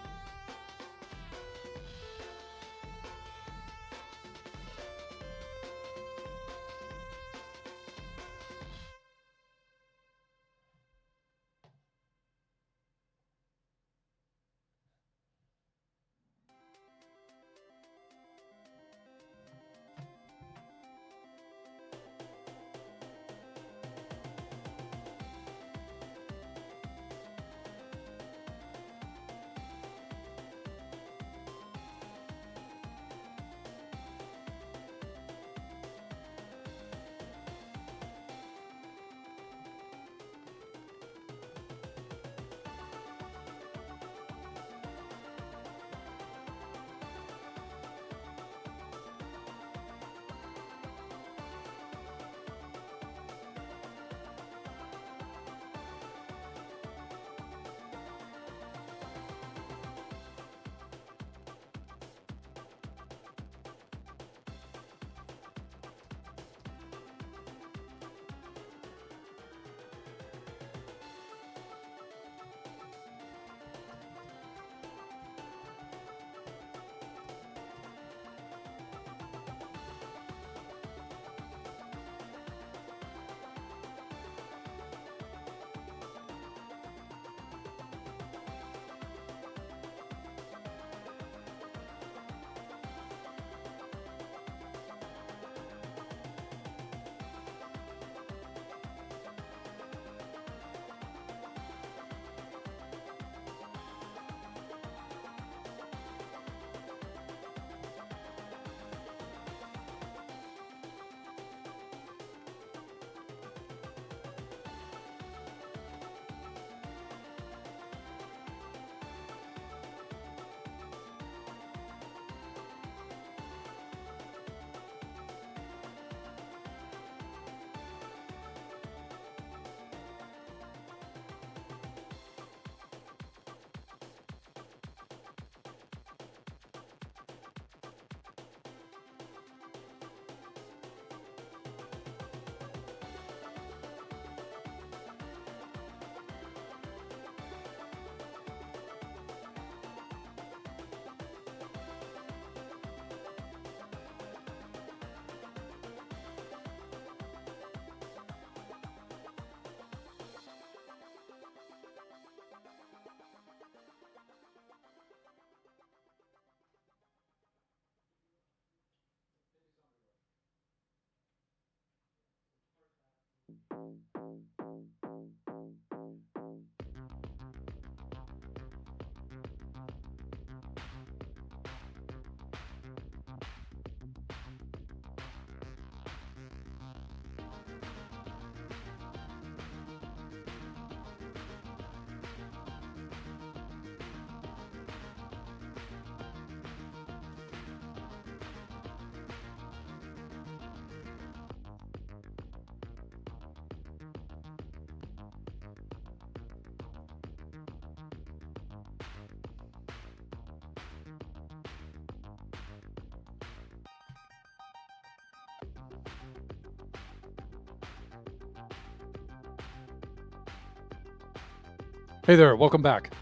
Hey there, welcome back.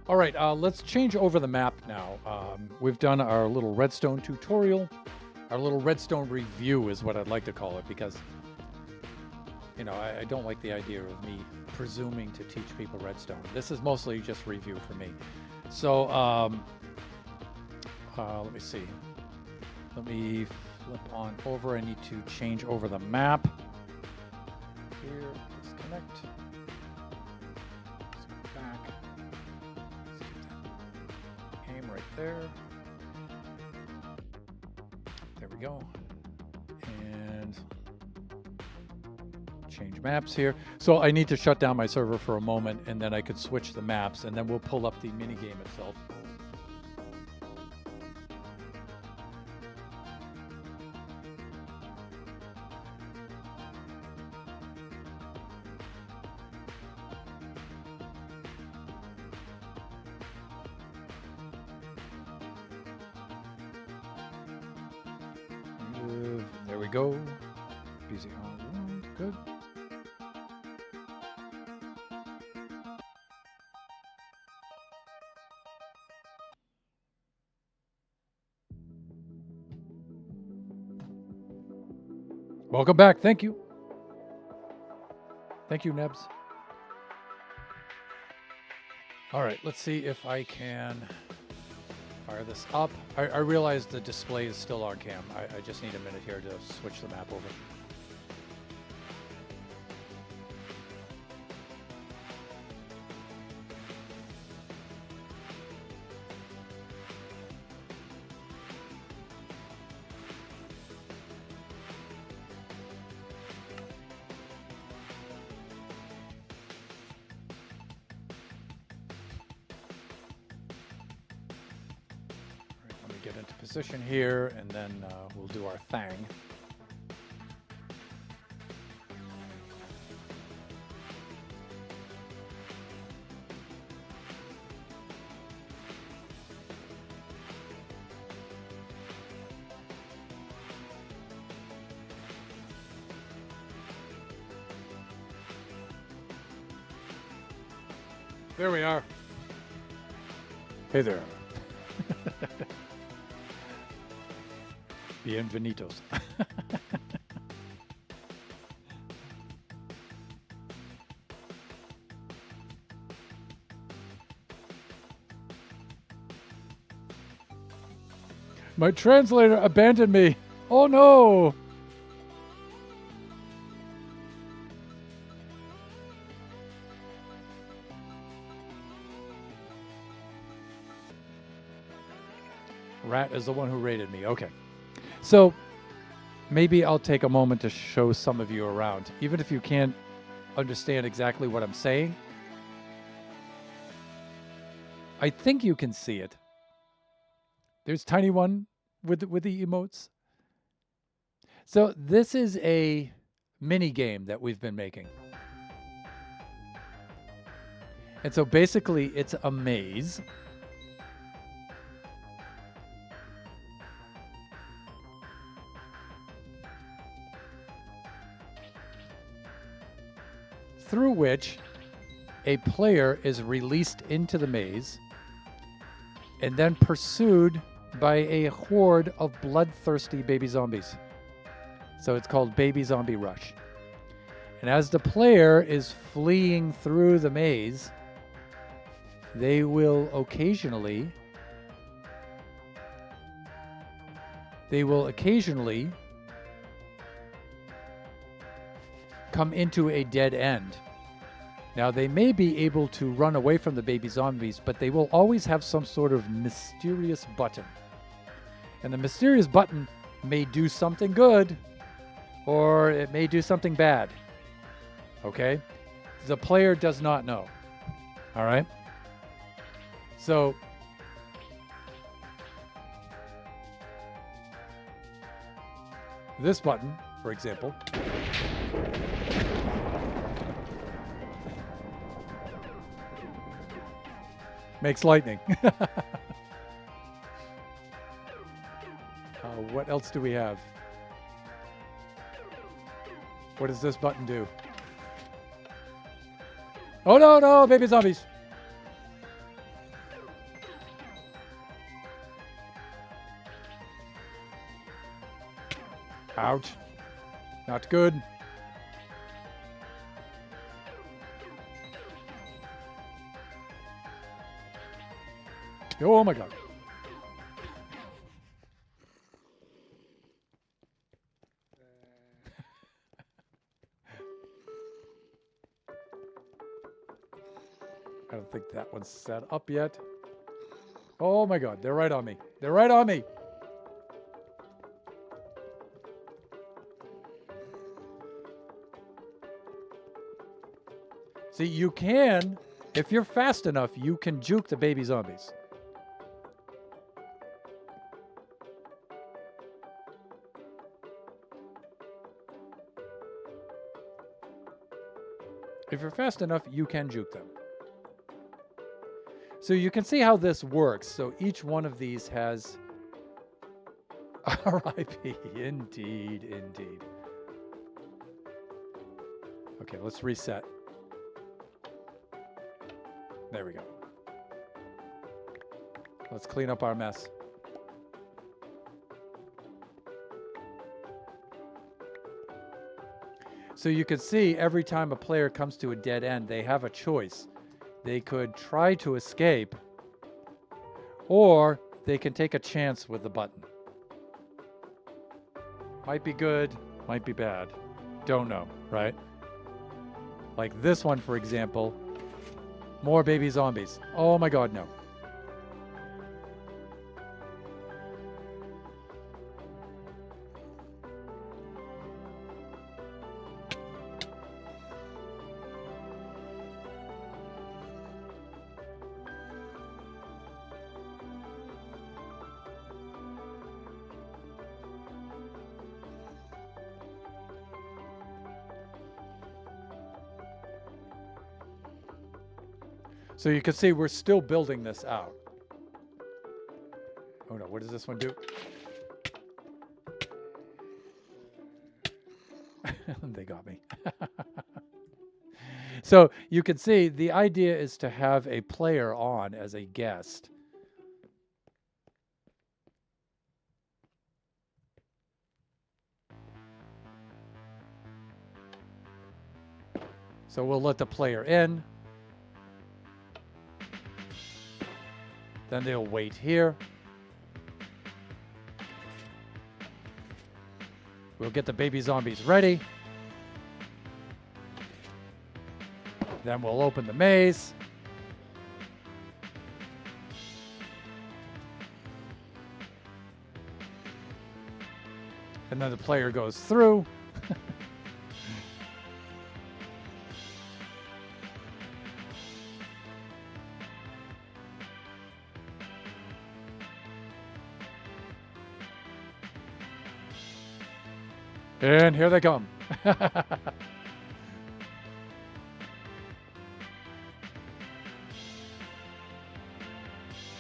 All right, let's change over the map now. We've done our little redstone tutorial. Our little redstone review is what I'd like to call it, because, you know, I don't like the idea of me presuming to teach people redstone. This is mostly just review for me. So, let me see. Let me flip on over. I need to change over the map. Here, disconnect. Let's go back. Let's get that aim right there. There we go. And change maps here. So I need to shut down my server for a moment, and then I could switch the maps, and then we'll pull up the mini game itself. There we go. Easy on good. Welcome back. Thank you. Thank you, Nebs. All right, let's see if I can fire this up. I realize the display is still on cam. I just need a minute here to switch the map over. Get into position here, and then we'll do our thing. There we are. Hey there. Bienvenidos. My translator abandoned me. Oh no. Rat is the one who raided me. Okay. So maybe I'll take a moment to show some of you around, even if you can't understand exactly what I'm saying. I think you can see it. There's Tiny One with the emotes. So this is a mini game that we've been making. And so basically it's a maze. Through which a player is released into the maze and then pursued by a horde of bloodthirsty baby zombies. So it's called Baby Zombie Rush. And as the player is fleeing through the maze, they will occasionally come into a dead end. Now, they may be able to run away from the baby zombies, but they will always have some sort of mysterious button. And the mysterious button may do something good, or it may do something bad. Okay? The player does not know. All right? So, this button, for example, makes lightning. What else do we have? What does this button do? Oh no, no, baby zombies. Ouch. Not good. Oh my god. I don't think that one's set up yet. Oh my god, they're right on me. They're right on me. See, you can, if you're fast enough, you can juke the baby zombies. If you're fast enough, you can juke them. So you can see how this works. So each one of these has RIP. Indeed, indeed. Okay, let's reset. There we go. Let's clean up our mess. So you can see every time a player comes to a dead end, they have a choice. They could try to escape, or they can take a chance with the button. Might be good, might be bad. Don't know, right? Like this one, for example. More baby zombies. Oh my god, no. So you can see we're still building this out. Oh no, what does this one do? They got me. So you can see the idea is to have a player on as a guest. So we'll let the player in. Then they'll wait here. We'll get the baby zombies ready. Then we'll open the maze. And then the player goes through. And here they come.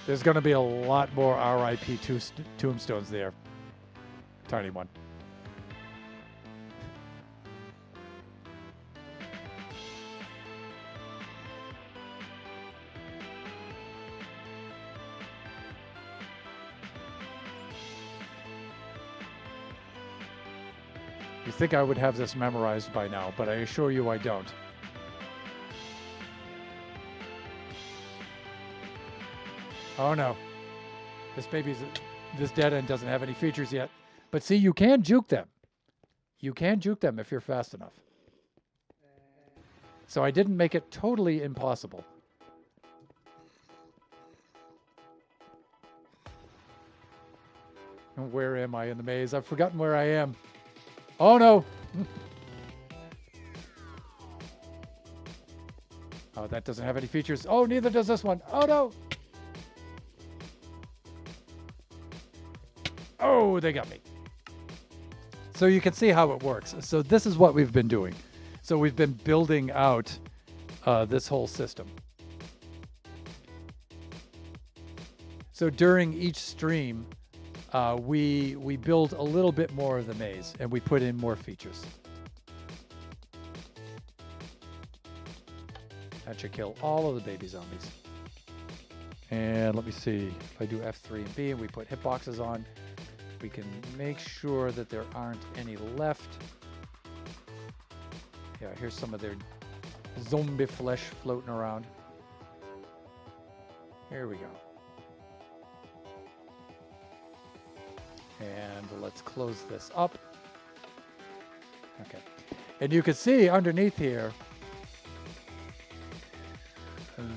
There's going to be a lot more RIP tombstones there. Tiny one. You think I would have this memorized by now, but I assure you I don't. Oh no. This dead end doesn't have any features yet. But see, you can juke them. You can juke them if you're fast enough. So I didn't make it totally impossible. Where am I in the maze? I've forgotten where I am. Oh no! Oh, that doesn't have any features. Oh, neither does this one. Oh no! Oh, they got me. So you can see how it works. So this is what we've been doing. So we've been building out this whole system. So during each stream, we build a little bit more of the maze and we put in more features. That should kill all of the baby zombies. And let me see, if I do F3 and B and we put hitboxes on, We can make sure that there aren't any left. Yeah, here's some of their zombie flesh floating around. Here we go. And let's close this up. Okay. And you can see underneath here,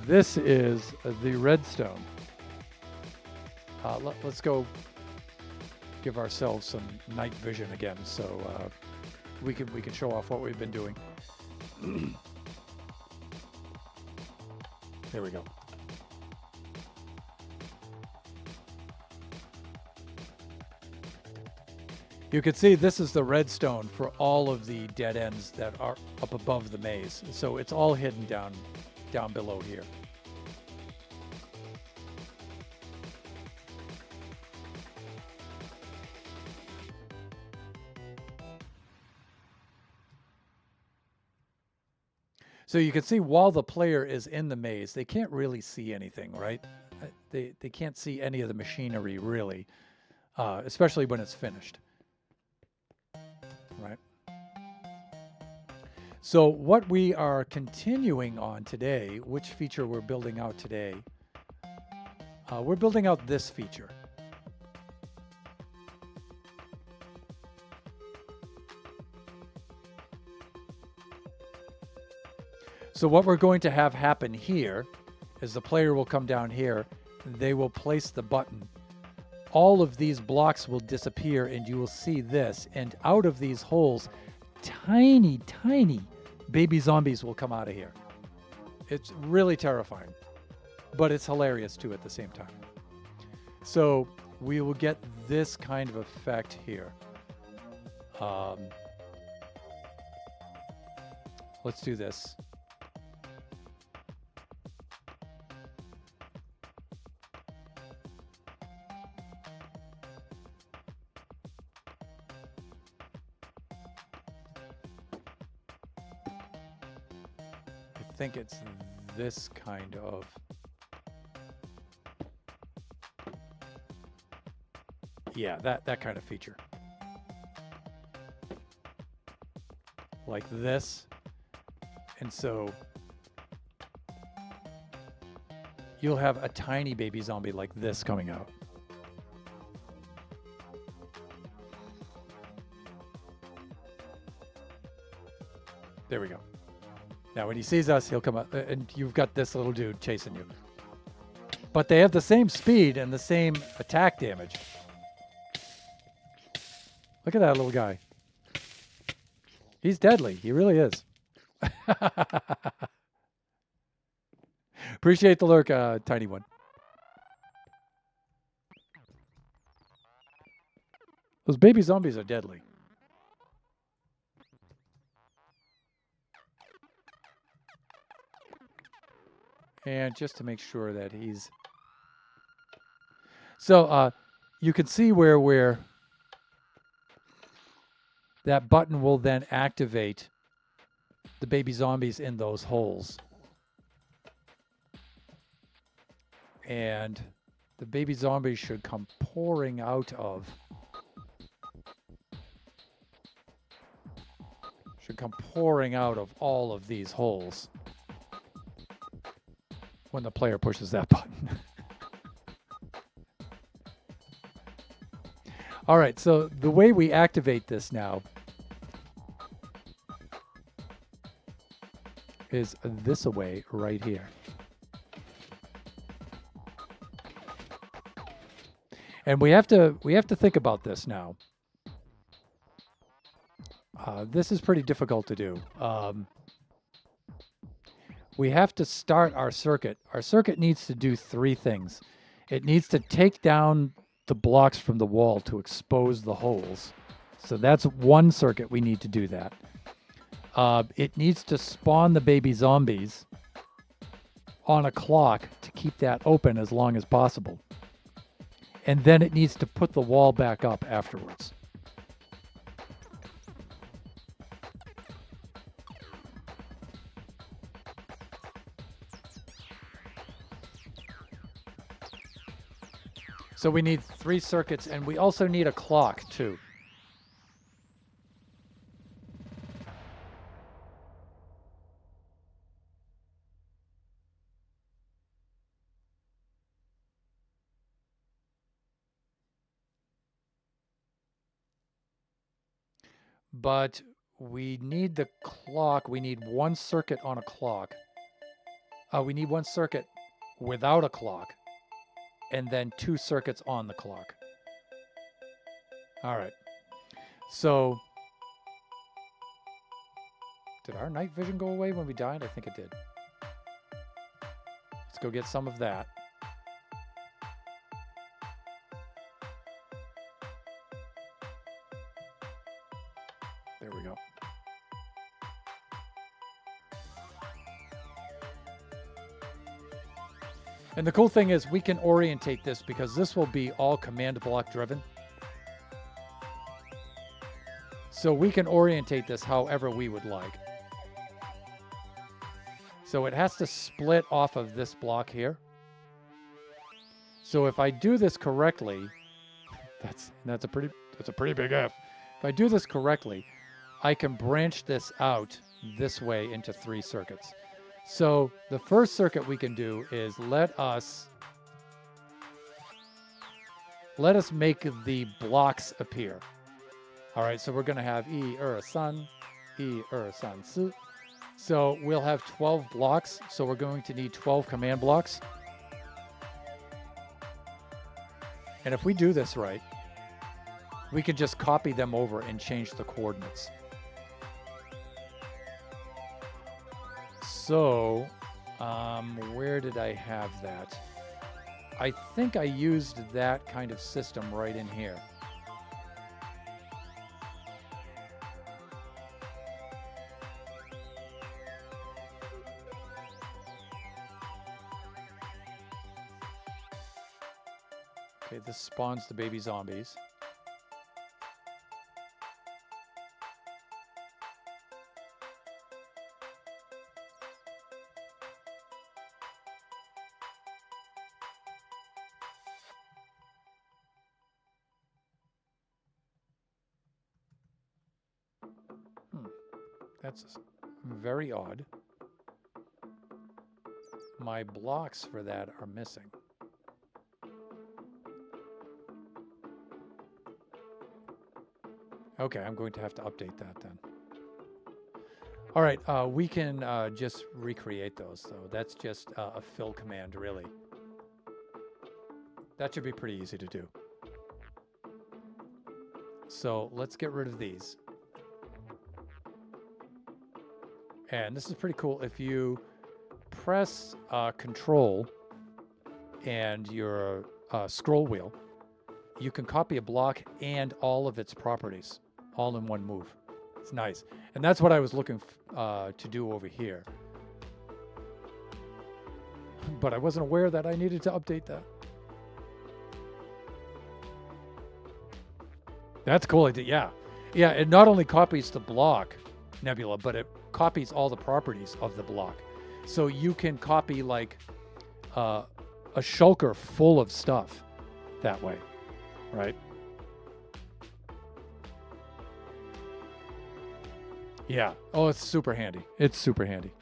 this is the redstone. Let's go give ourselves some night vision again, so we can show off what we've been doing. There we go. You can see this is the redstone for all of the dead ends that are up above the maze. So it's all hidden down below here. So you can see while the player is in the maze, they can't really see anything, right? They can't see any of the machinery really, especially when it's finished. Right. So what we are continuing on today, which feature we're building out today, we're building out this feature. So what we're going to have happen here is the player will come down here, they will place the button. All of these blocks will disappear and you will see this. And out of these holes, tiny, tiny baby zombies will come out of here. It's really terrifying, but it's hilarious too at the same time. So we will get this kind of effect here. Let's do this. I think it's this kind of. Yeah, that kind of feature. Like this. And so you'll have a tiny baby zombie like this coming out. There we go. Now, when he sees us, he'll come up, and you've got this little dude chasing you. But they have the same speed and the same attack damage. Look at that little guy. He's deadly. He really is. Appreciate the lurk, tiny one. Those baby zombies are deadly. And just to make sure that he's... So you can see where that button will then activate the baby zombies in those holes. And the baby zombies should come pouring out of... all of these holes when the player pushes that button. All right, so the way we activate this now is this away right here. And we have to think about this now. This is pretty difficult to do. We have to start our circuit. Our circuit needs to do three things. It needs to take down the blocks from the wall to expose the holes. So that's one circuit we need to do that. It needs to spawn the baby zombies on a clock to keep that open as long as possible. And then it needs to put the wall back up afterwards. So we need 3 circuits, and we also need a clock, too. But we need the clock. We need 1 circuit on a clock. We need 1 circuit without a clock, and then 2 circuits on the clock. All right. So, did our night vision go away when we died? I think it did. Let's go get some of that. There we go. And the cool thing is we can orientate this because this will be all command block driven. So we can orientate this however we would like. So it has to split off of this block here. So if I do this correctly, that's a pretty big F. If I do this correctly, I can branch this out this way into 3 circuits. So the first circuit we can do is let us make the blocks appear. All right, so we're going to have 1 2 3 1 2 3 4. So we'll have 12 blocks, so we're going to need 12 command blocks. And if we do this right, we can just copy them over and change the coordinates. So, where did I have that? I think I used that kind of system right in here. Okay, this spawns the baby zombies. That's very odd. My blocks for that are missing. Okay, I'm going to have to update that then. All right, we can just recreate those. So that's just a fill command, really. That should be pretty easy to do. So let's get rid of these. And this is pretty cool. If you press Control and your scroll wheel, you can copy a block and all of its properties all in one move. It's nice. And that's what I was looking to do over here. But I wasn't aware that I needed to update that. That's cool. Yeah. Yeah, it not only copies the block, Nebula, but it copies all the properties of the block. So you can copy like a shulker full of stuff that way, right? Yeah. Oh, it's super handy. It's super handy.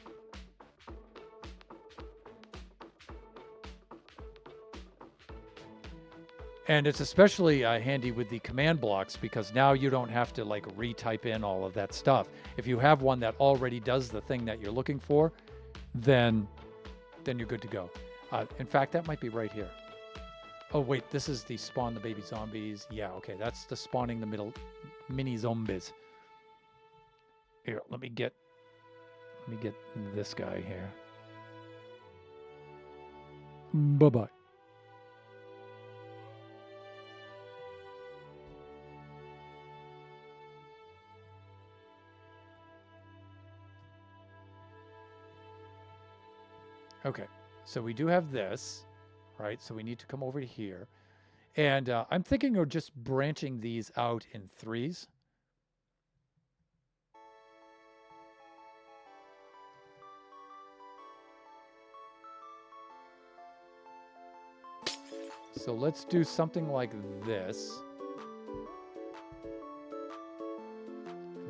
And it's especially handy with the command blocks because now you don't have to like retype in all of that stuff. If you have one that already does the thing that you're looking for, then you're good to go. In fact, that might be right here. Oh, wait, this is the spawn the baby zombies. Yeah, okay, that's the spawning the middle mini zombies. Here, let me get this guy here. Bye-bye. Okay, so we do have this, right? So we need to come over to here. And I'm thinking of just branching these out in 3s. So let's do something like this.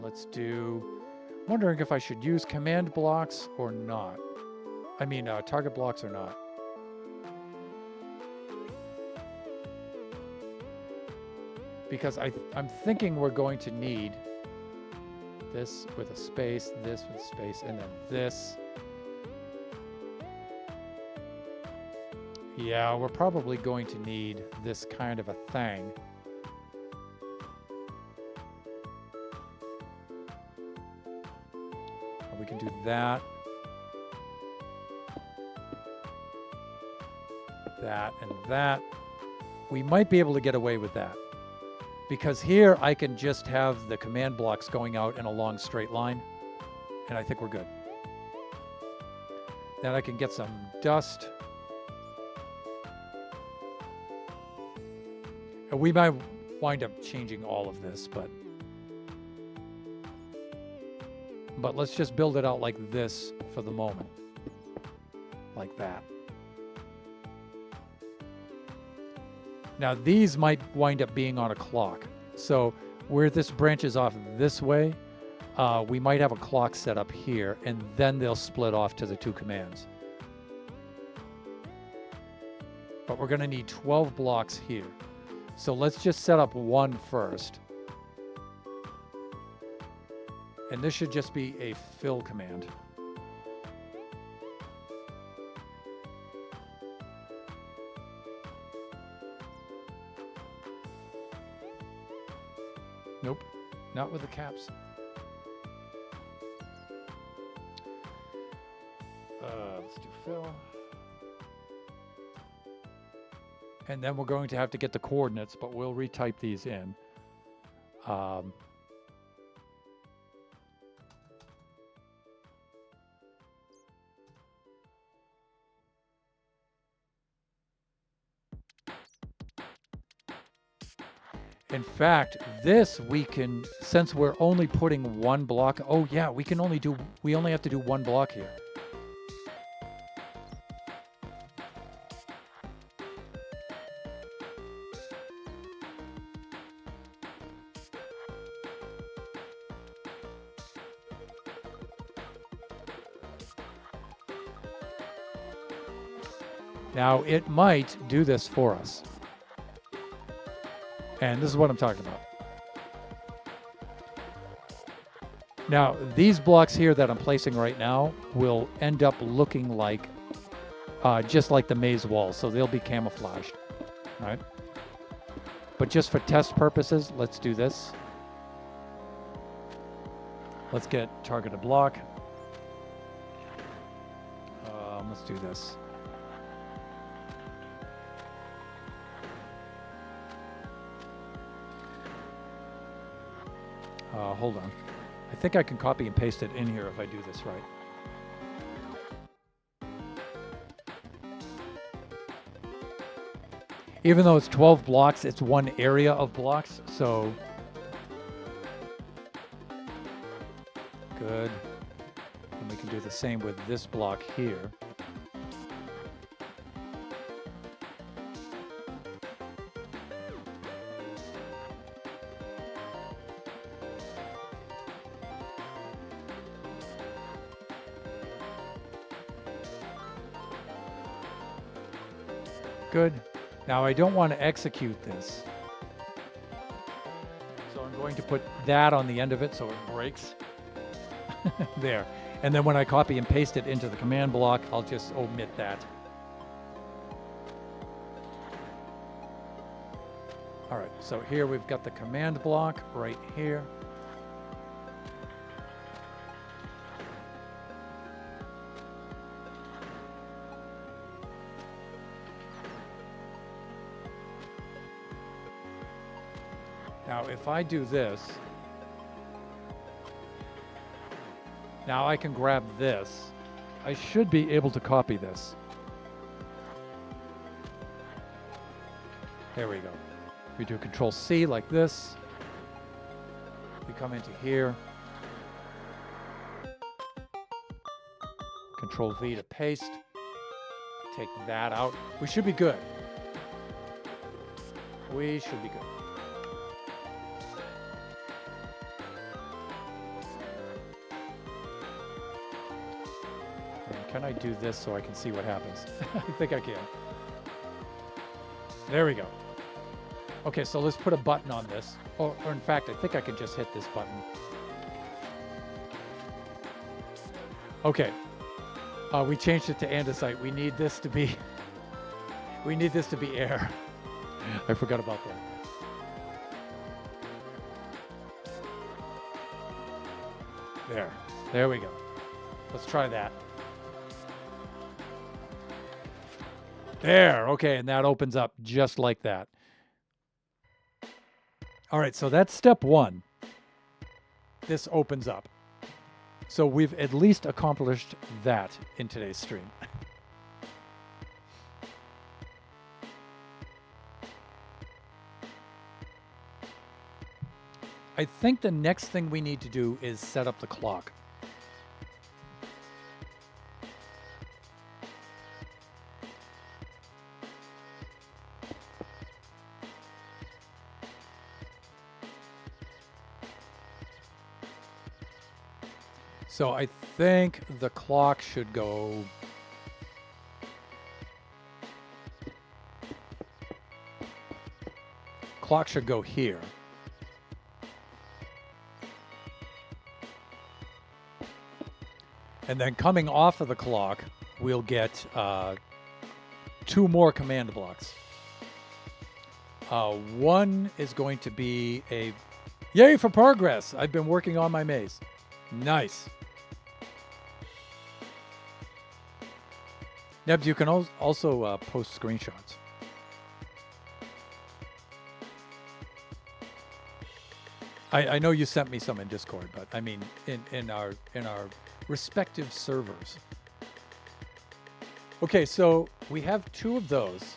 Let's do, wondering if I should use command blocks or not. I mean, target blocks or not. Because I'm thinking we're going to need this with a space, this with a space, and then this. Yeah, we're probably going to need this kind of a thing. We can do that. That and that. We might be able to get away with that. Because here I can just have the command blocks going out in a long straight line. And I think we're good. Then I can get some dust. And we might wind up changing all of this, but let's just build it out like this for the moment. Like that. Now these might wind up being on a clock. So where this branches off this way, we might have a clock set up here, and then they'll split off to the two commands. But we're going to need 12 blocks here. So let's just set up one first. And this should just be a fill command. Nope, not with the caps. Let's do fill. And then we're going to have to get the coordinates, but we'll retype these in. In fact, this we can, since we're only putting one block, oh yeah, we only have to do one block here. Now, it might do this for us. And this is what I'm talking about. Now, these blocks here that I'm placing right now will end up looking like, just like the maze wall, so they'll be camouflaged, right? But just for test purposes, let's do this. Let's get targeted block. Let's do this. Hold on. I think I can copy and paste it in here if I do this right. Even though it's 12 blocks, it's one area of blocks, so good. And we can do the same with this block here. Good. Now I don't want to execute this. So I'm going to put that on the end of it so it breaks. There. And then when I copy and paste it into the command block, I'll just omit that. All right, so here we've got the command block right here. Now, if I do this, now I can grab this. I should be able to copy this. There we go. We do Control C like this. We come into here. Control V to paste. Take that out. We should be good. We should be good. And can I do this so I can see what happens? I think I can. There we go. Okay, so let's put a button on this. Or in fact, I think I can just hit this button. Okay. We changed it to andesite. We need this to be air. I forgot about that. There we go. Let's try that. There, okay, and that opens up just like that. All right, so that's step one. This opens up. So we've at least accomplished that in today's stream. I think the next thing we need to do is set up the clock. So I think the clock should go... Clock should go here. And then coming off of the clock, we'll get 2 more command blocks. One is going to be a... Yay for progress! I've been working on my maze. Nice. Nebs, you can also post screenshots. I know you sent me some in Discord, but I mean in our respective servers. Okay, so we have 2 of those.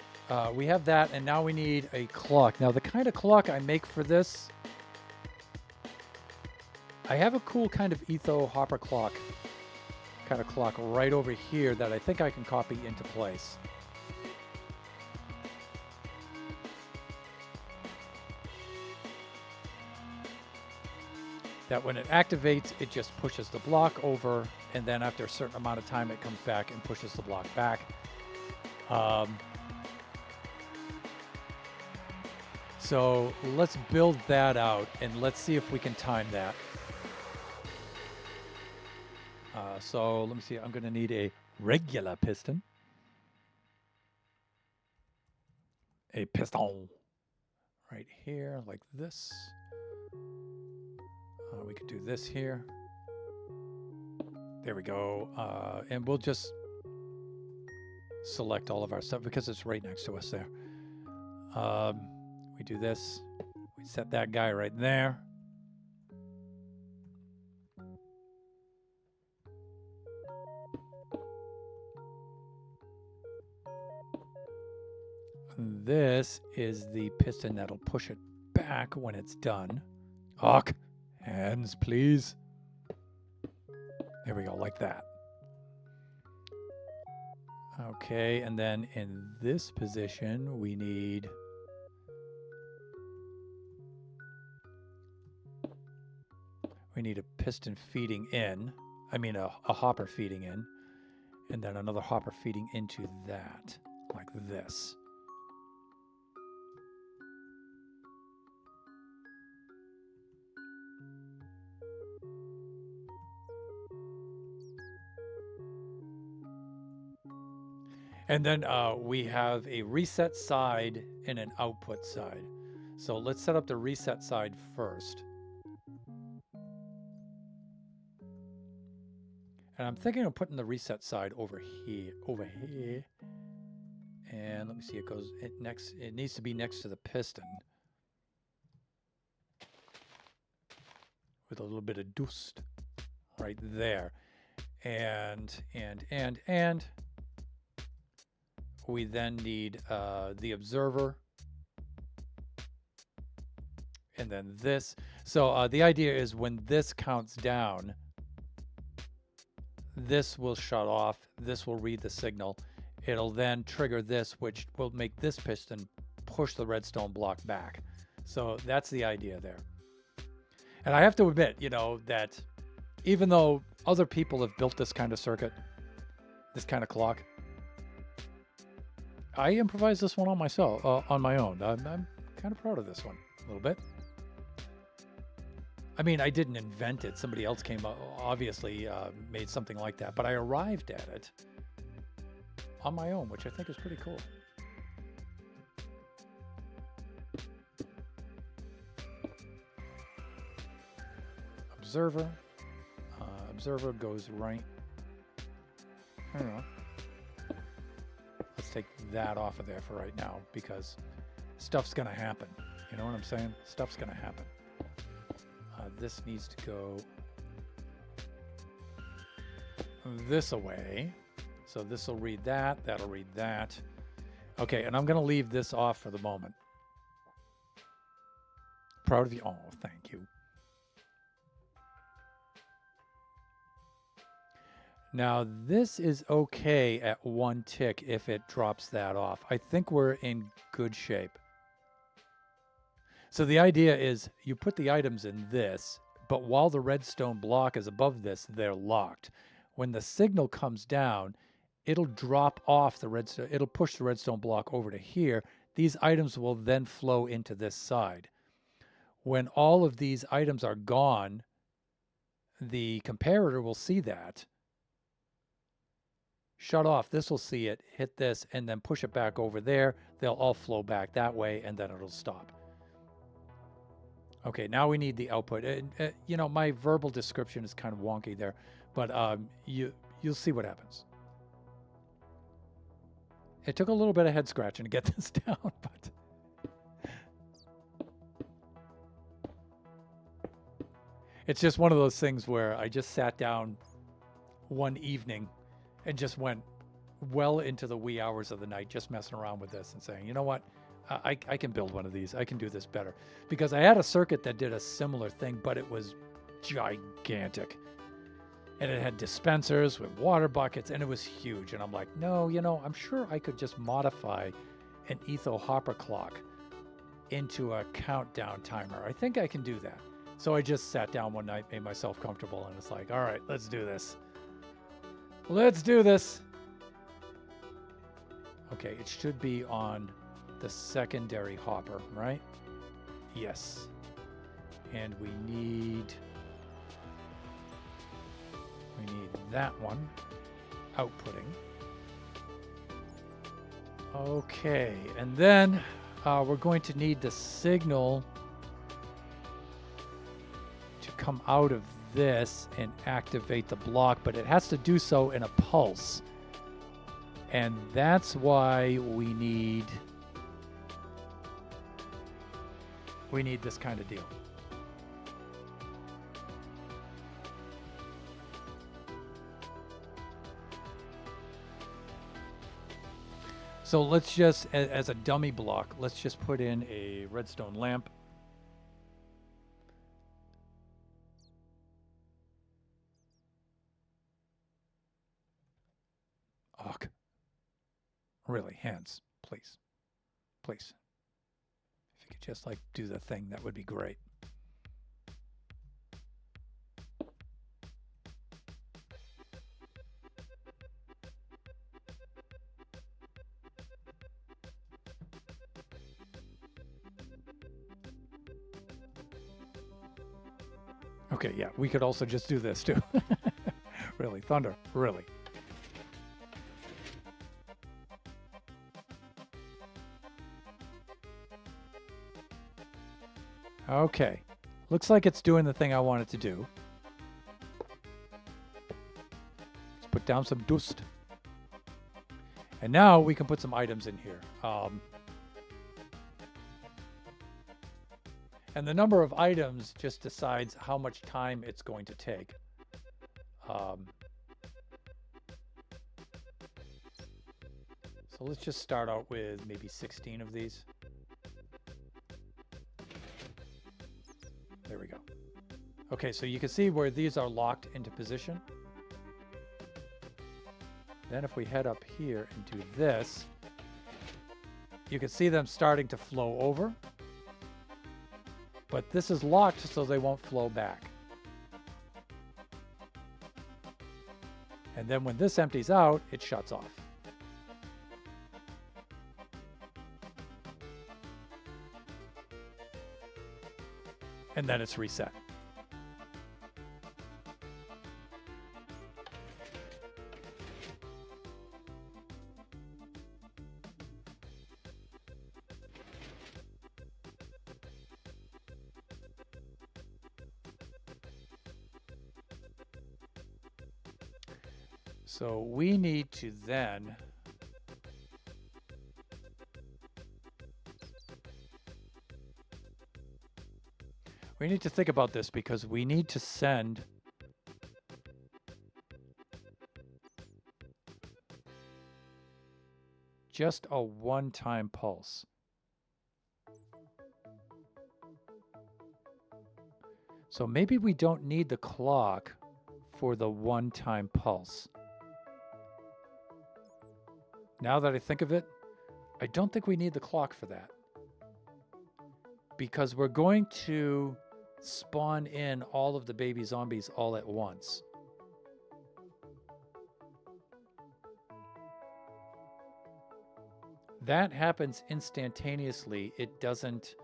We have that, and now we need a clock. Now the kind of clock I make for this, I have a cool kind of Etho Hopper clock kind of clock right over here that I think I can copy into place. That when it activates, it just pushes the block over, and then after a certain amount of time, it comes back and pushes the block back. So let's build that out, and let's see if we can time that. So let me see, I'm going to need a regular piston. A piston right here, like this. We could do this here. There we go. And we'll just select all of our stuff because it's right next to us there. We do this. We set that guy right there. This is the piston that'll push it back when it's done. Hawk, hands, please. There we go, like that. Okay, and then in this position, we need a piston feeding in. I mean, a hopper feeding in, and then another hopper feeding into that, like this. And then we have a reset side and an output side. So let's set up the reset side first. And I'm thinking of putting the reset side over here. And let me see, it needs to be next to the piston. With a little bit of dust right there. And we then need the observer, and then this. So the idea is when this counts down, this will shut off, this will read the signal. It'll then trigger this, which will make this piston push the redstone block back. So that's the idea there. And I have to admit, you know, that even though other people have built this kind of circuit, this kind of clock, I improvised this one on myself, on my own. I'm kind of proud of this one a little bit. I mean, I didn't invent it. Somebody else came up, obviously made something like that, but I arrived at it on my own, which I think is pretty cool. Observer. Observer goes right. I don't know. Let's take that off of there for right now because stuff's going to happen. You know what I'm saying? Stuff's going to happen. This needs to go this away. So this will read that. That'll read that. Okay, and I'm going to leave this off for the moment. Proud of you. Oh, thank you. Now, this is okay at 1 tick if it drops that off. I think we're in good shape. So the idea is you put the items in this, but while the redstone block is above this, they're locked. When the signal comes down, it'll drop off the redstone. It'll push the redstone block over to here. These items will then flow into this side. When all of these items are gone, the comparator will see that. Shut off. This will see it, hit this, and then push it back over there. They'll all flow back that way, and then it'll stop. Okay, now we need the output. You know, my verbal description is kind of wonky there, but you'll see what happens. It took a little bit of head scratching to get this down, but it's just one of those things where I just sat down one evening and just went well into the wee hours of the night just messing around with this and saying, you know what? I can build one of these. I can do this better. Because I had a circuit that did a similar thing, but it was gigantic. And it had dispensers with water buckets, and it was huge. And I'm like, no, you know, I'm sure I could just modify an Etho Hopper clock into a countdown timer. I think I can do that. So I just sat down one night, made myself comfortable, and it's like, all right, let's do this. Let's do this. Okay, it should be on the secondary hopper, right? Yes. And we need that one outputting. Okay, and then we're going to need the signal to come out of this and activate the block, but it has to do so in a pulse. And that's why we need this kind of deal. So let's just, as a dummy block, let's just put in a redstone lamp. Ugh. Really, hands, please. Please. If you could just like do the thing, that would be great. Okay, yeah, we could also just do this too. Really, thunder, really. Okay, looks like it's doing the thing I want it to do. Let's put down some dust. And now we can put some items in here. And the number of items just decides how much time it's going to take. So let's just start out with maybe 16 of these. There we go. Okay, so you can see where these are locked into position. Then if we head up here and do this, You can see them starting to flow over, but this is locked so they won't flow back. And then when this empties out, it shuts off. And then it's reset. So we need to then think about this because we need to send just a one-time pulse. So maybe we don't need the clock for the one-time pulse. Now that I think of it, I don't think we need the clock for that. Because we're going to spawn in all of the baby zombies all at once. That happens instantaneously. It doesn't...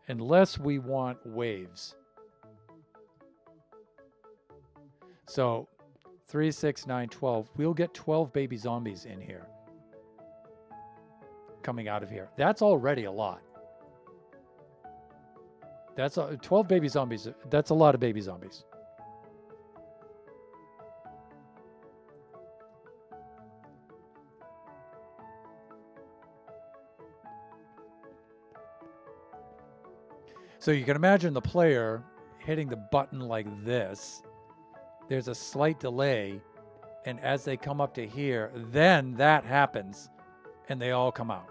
unless we want waves. So 3, 6, 9, 12. We'll get 12 baby zombies in here. Coming out of here. That's already a lot. That's 12 baby zombies. That's a lot of baby zombies. So you can imagine the player hitting the button like this. There's a slight delay, and as they come up to here, then that happens, and they all come out.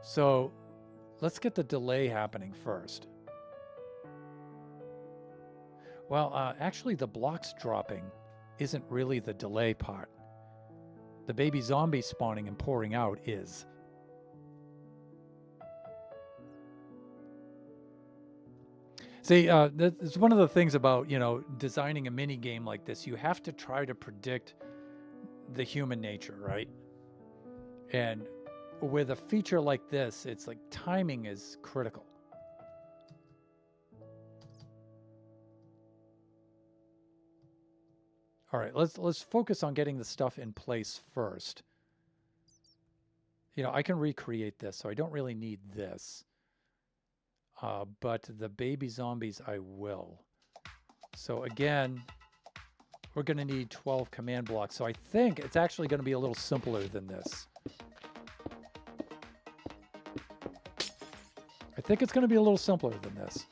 So let's get the delay happening first. Well, actually the blocks dropping isn't really the delay part. The baby zombie spawning and pouring out is. See, that's one of the things about, designing a mini game like this. You have to try to predict the human nature, right? And with a feature like this, it's like timing is critical. All right, let's focus on getting the stuff in place first. I can recreate this, so I don't really need this. But the baby zombies, I will. So again, we're going to need 12 command blocks. So I think it's actually going to be a little simpler than this. I think it's going to be a little simpler than this.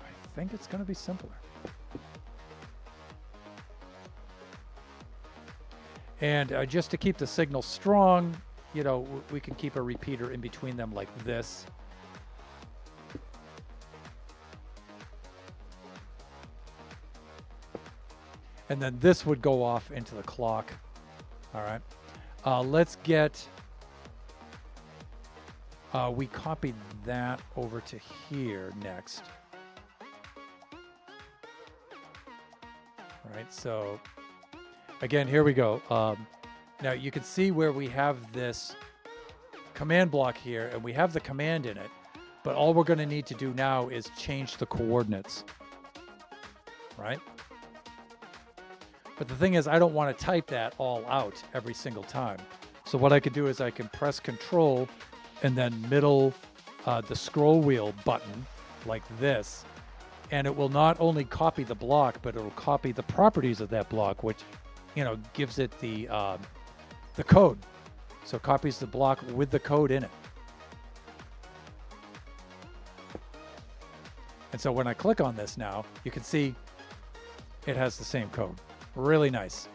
I think it's going to be simpler. And just to keep the signal strong, we can keep a repeater in between them like this. And then this would go off into the clock. All right. Let's get... we copied that over to here next. All right, so again, here we go. Now you can see where we have this command block here, and we have the command in it, but all we're going to need to do now is change the coordinates, right? But the thing is, I don't want to type that all out every single time. So what I could do is I can press Control and then middle the scroll wheel button like this, and it will not only copy the block, but it'll copy the properties of that block, which, gives it the code. So it copies the block with the code in it. And so when I click on this now, you can see it has the same code. Really nice.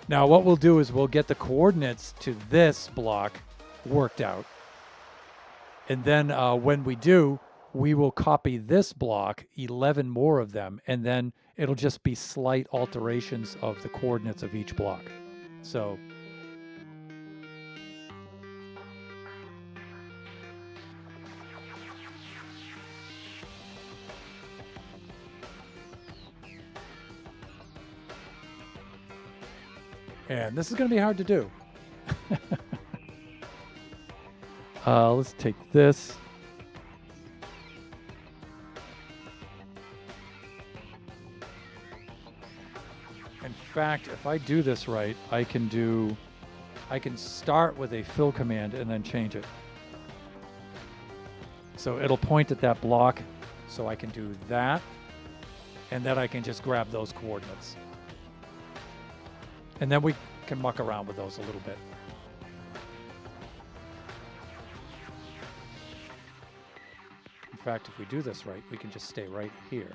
Now what we'll do is we'll get the coordinates to this block worked out. And then when we do, we will copy this block, 11 more of them, and then it'll just be slight alterations of the coordinates of each block. So and this is going to be hard to do. Let's take this. In fact, if I do this right, I can start with a fill command and then change it. So it'll point at that block, so I can do that, and then I can just grab those coordinates. And then we can muck around with those a little bit. In fact, if we do this right, we can just stay right here.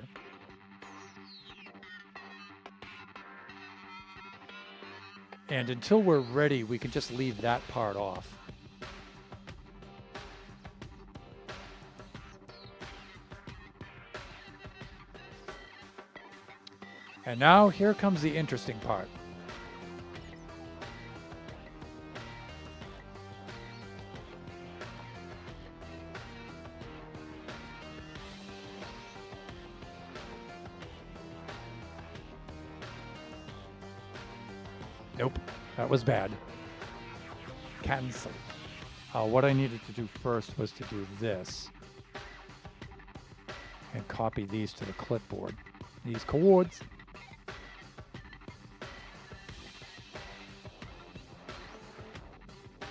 And until we're ready, we can just leave that part off. And now here comes the interesting part. Nope, that was bad. Cancel. What I needed to do first was to do this and copy these to the clipboard. These coords.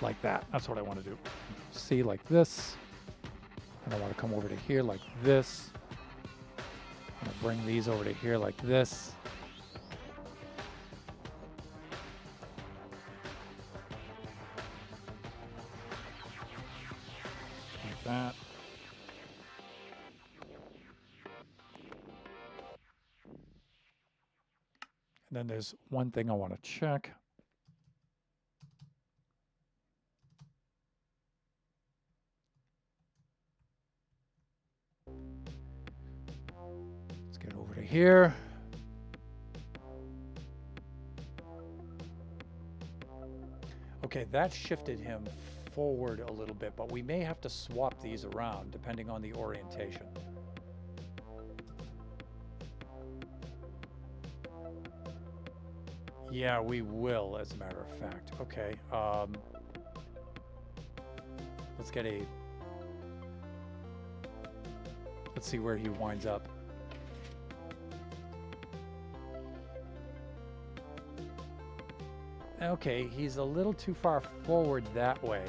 Like that. That's what I want to do. See, like this. And I want to come over to here like this. I'm going to bring these over to here like this. Like that. And then there's one thing I want to check. Let's get over to here. Okay, that shifted him forward a little bit, but we may have to swap these around depending on the orientation. Yeah, we will, as a matter of fact. Okay, let's get a... Let's see where he winds up. Okay, he's a little too far forward that way.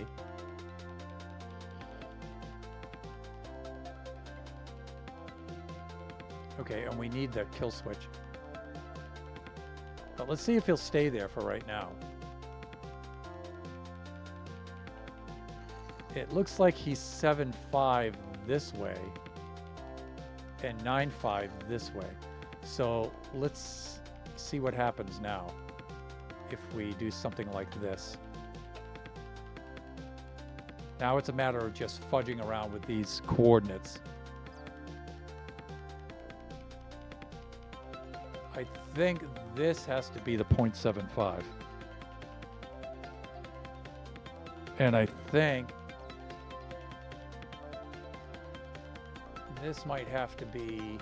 Okay, and we need the kill switch. But let's see if he'll stay there for right now. It looks like he's 7.5 this way and 9.5 this way. So let's see what happens now if we do something like this. Now it's a matter of just fudging around with these coordinates. I think this has to be the 0.75. And I think this might have to be...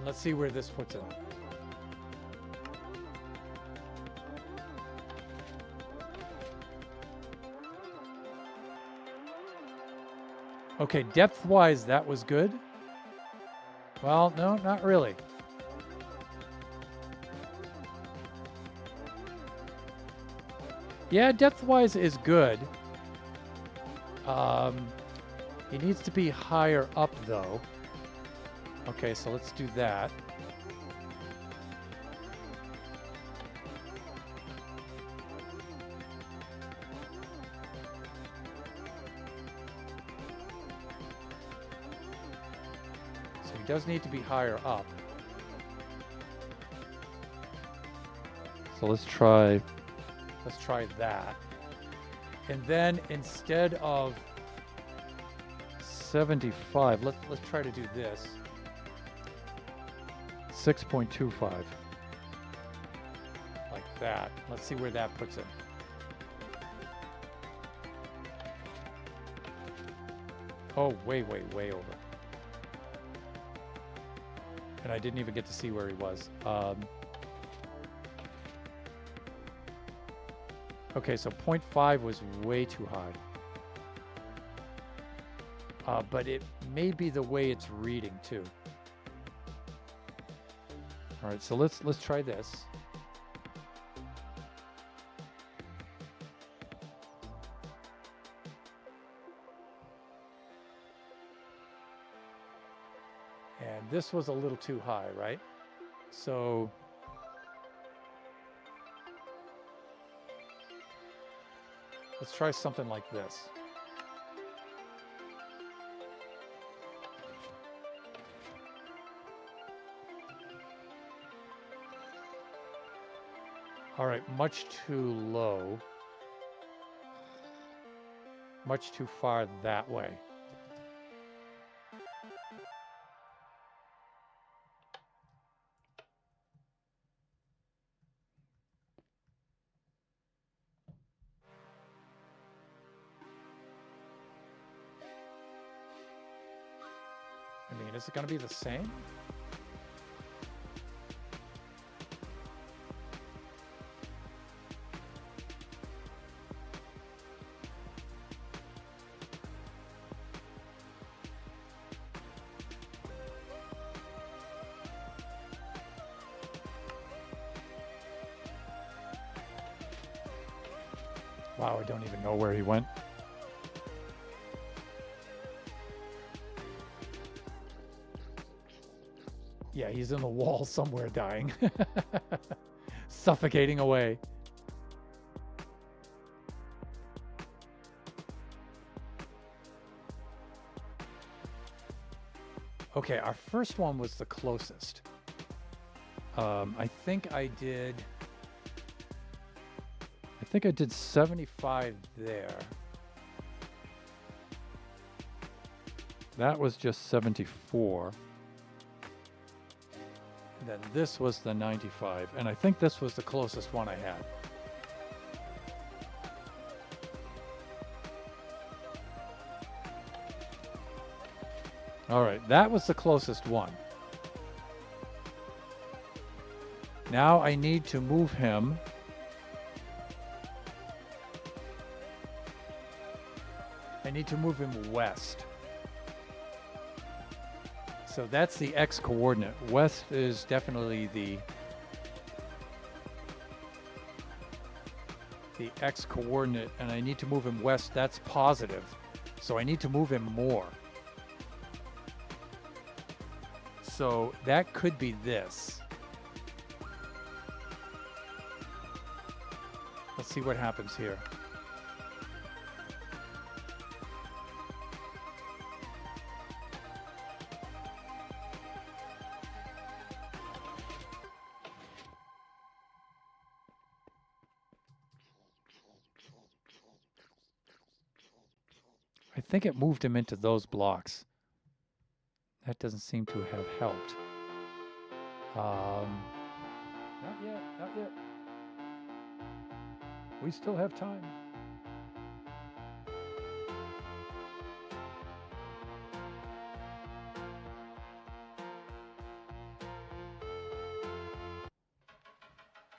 Let's see where this puts it. Okay, depth-wise, that was good. Well, no, not really. Yeah, depth-wise is good. Um, he needs to be higher up, though. Okay, so let's do that. So he does need to be higher up. So let's try that. And then instead of 75, let's try to do this. 6.25. Like that. Let's see where that puts him. Oh, way over. And I didn't even get to see where he was. Okay, so 0.5 was way too high. But it may be the way it's reading too. All right, so let's try this. And this was a little too high, right? So let's try something like this. All right, much too low. Much too far that way. I mean, is it going to be the same? Wow, I don't even know where he went. Yeah, he's in the wall somewhere dying. Suffocating away. Okay, our first one was the closest. I think I did 75 there. That was just 74. And then this was the 95. And I think this was the closest one I had. All right, that was the closest one. Now I need to move him. I need to move him west. So that's the X coordinate. West is definitely the X coordinate, and I need to move him west. That's positive. So I need to move him more. So that could be this. Let's see what happens here. I think it moved him into those blocks. That doesn't seem to have helped. Not yet, not yet. We still have time.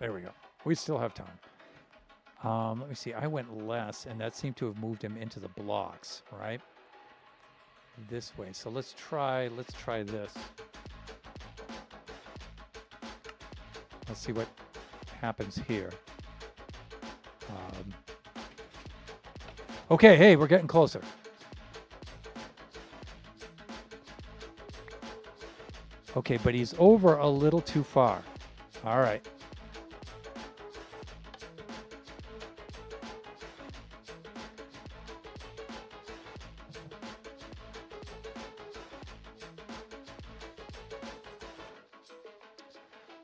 There we go. We still have time. Let me see. I went less, and that seemed to have moved him into the blocks, right? This way. So let's try this. Let's see what happens here. Um, okay, hey, we're getting closer. Okay, but he's over a little too far. All right.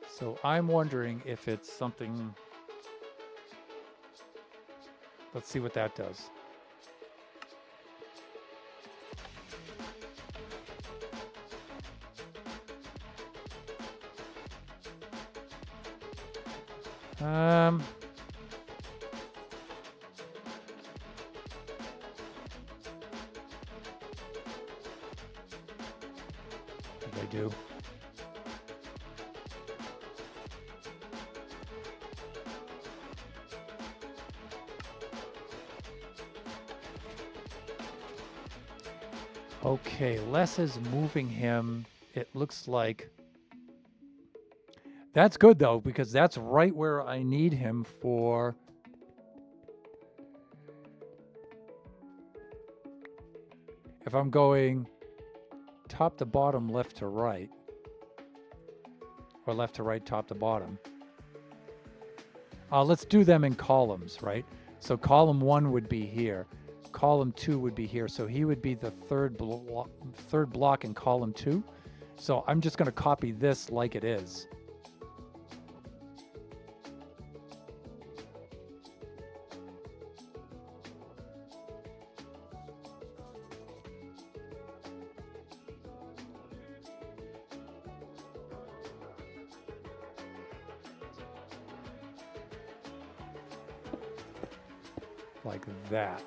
So I'm wondering if it's something. Let's see what that does. What did I do? Okay, Les is moving him. It looks like that's good though, because that's right where I need him for. If I'm going top to bottom, left to right, or left to right, top to bottom. Let's do them in columns, right? So column 1 would be here. Column 2 would be here. So he would be the third block in column 2. So I'm just going to copy this like it is. Like that.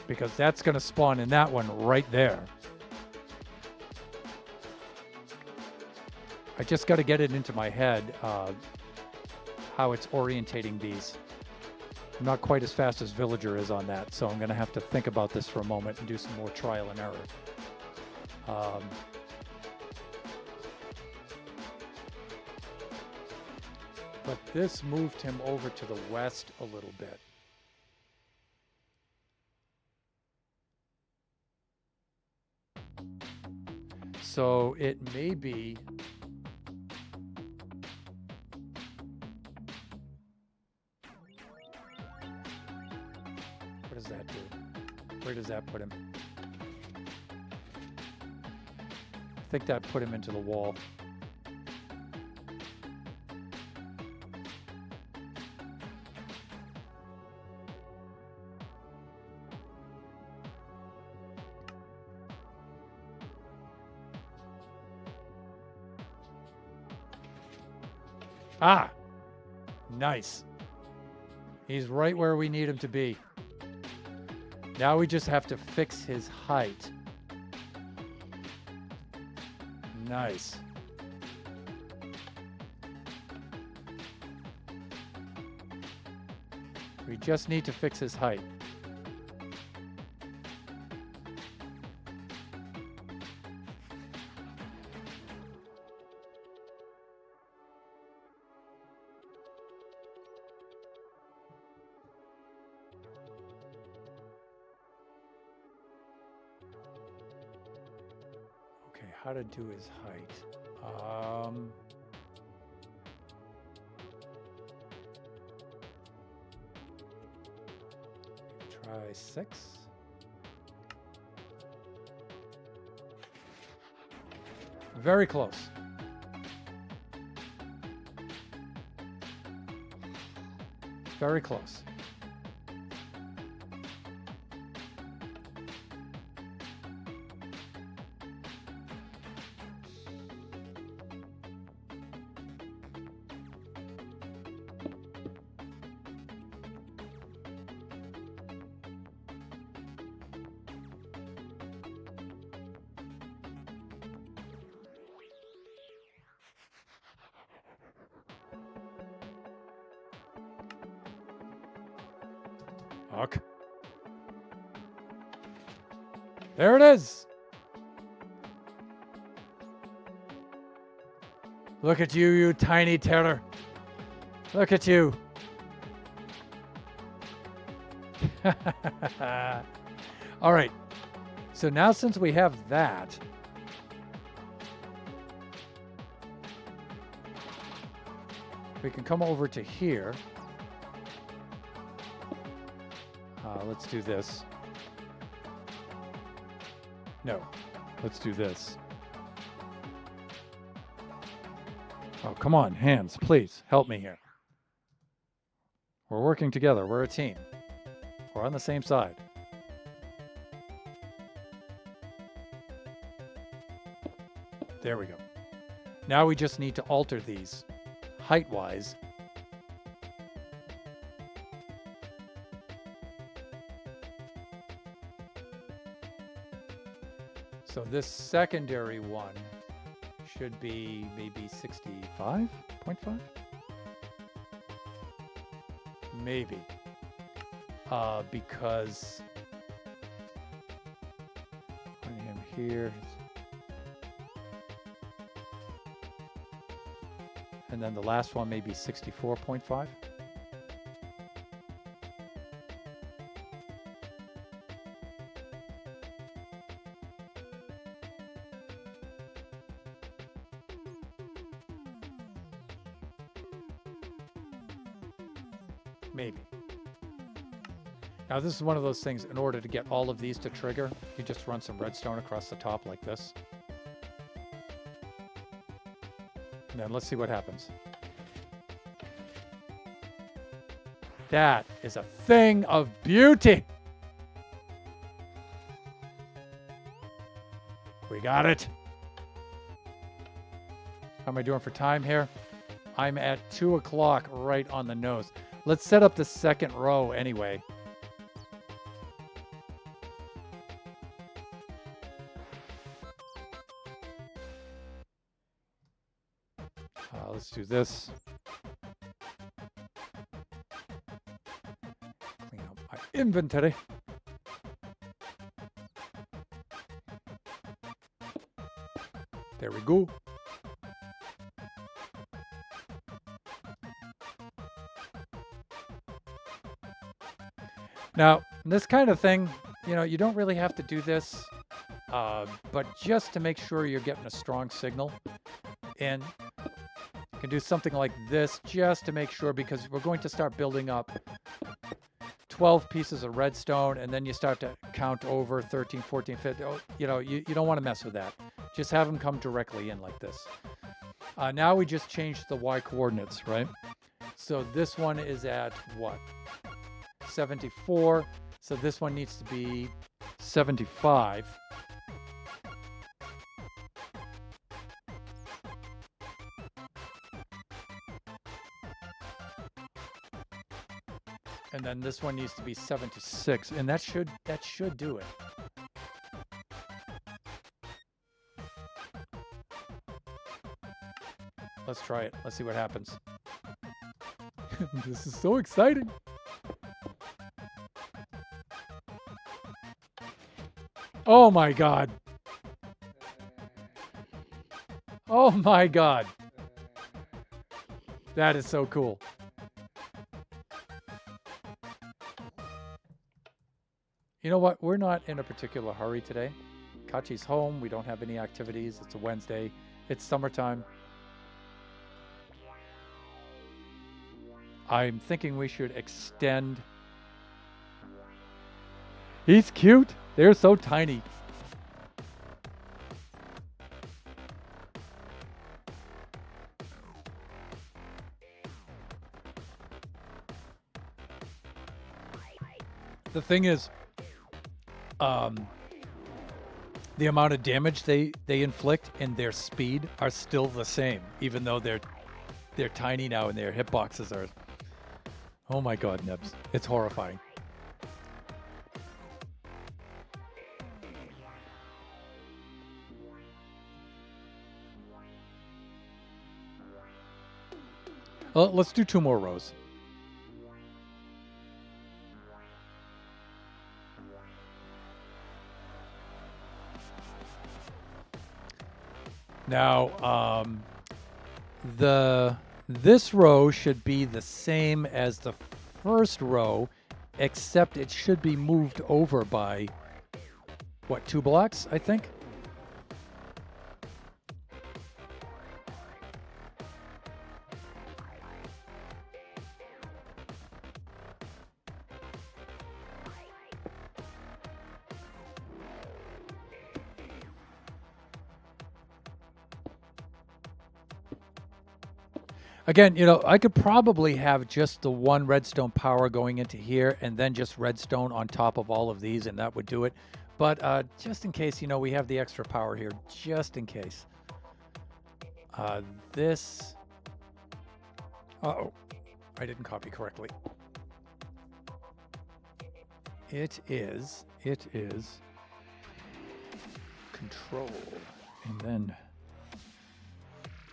Because that's going to spawn in that one right there. I just got to get it into my head how it's orientating these. I'm not quite as fast as Villager is on that, so I'm going to have to think about this for a moment and do some more trial and error. But this moved him over to the west a little bit. So it may be what does that do? Where does that put him? I think that put him into the wall. Ah, nice. He's right where we need him to be. Now we just have to fix his height. Nice. We just need to fix his height. How to do his height. Try 6. Very close. Very close. Huck. There it is. Look at you, you tiny terror. Look at you. All right. So now since we have that, we can come over to here. Let's do this. No, let's do this. Oh, come on, hands, please, help me here. We're working together. We're a team. We're on the same side. There we go. Now we just need to alter these height-wise. So this secondary one should be maybe 65.5? Maybe. Because putting him here. And then the last one may be 64.5. Maybe. Now this is one of those things, in order to get all of these to trigger, you just run some redstone across the top like this. And then let's see what happens. That is a thing of beauty. We got it. How am I doing for time here? I'm at 2 o'clock right on the nose. Let's set up the second row anyway. Let's do this. Clean up my inventory. There we go. Now, this kind of thing, you know, you don't really have to do this, but just to make sure you're getting a strong signal. And you can do something like this just to make sure, because we're going to start building up 12 pieces of redstone, and then you start to count over 13, 14, 15. You know, you don't want to mess with that. Just have them come directly in like this. Now we just changed the Y coordinates, right? So this one is at what? 74. So this one needs to be 75. And then this one needs to be 76, and that should do it. Let's try it. Let's see what happens. This is so exciting. Oh my God. Oh my God. That is so cool. You know what? We're not in a particular hurry today. Kachi's home. We don't have any activities. It's a Wednesday. It's summertime. I'm thinking we should extend. He's cute. They're so tiny. The thing is, the amount of damage they inflict and their speed are still the same, even though they're tiny now and their hitboxes are. Oh my God, Nebs, it's horrifying. Let's do 2 more rows. Now, this row should be the same as the first row, except it should be moved over by, what, 2 blocks, I think? Again, you know, I could probably have just the one redstone power going into here and then just redstone on top of all of these, and that would do it. But just in case, you know, we have the extra power here, just in case. This... Uh-oh, I didn't copy correctly. It is control, and then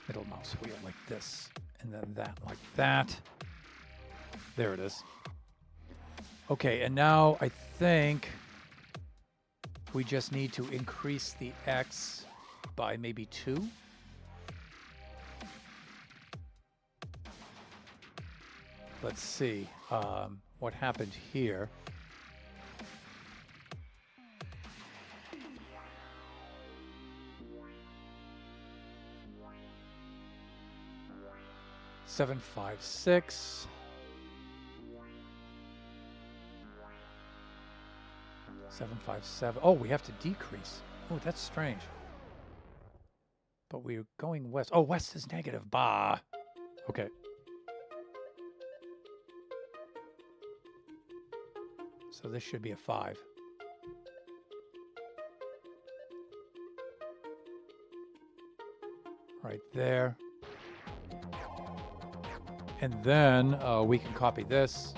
middle mouse wheel like this. And then that like that. There it is. Okay, and now I think we just need to increase the X by maybe 2. Let's see what happened here. Seven, 5, 6. 7, 5, 7. Oh, we have to decrease. Oh, that's strange. But we're going west. Oh, west is negative. Bah. Okay. So this should be a 5. Right there. And then we can copy this.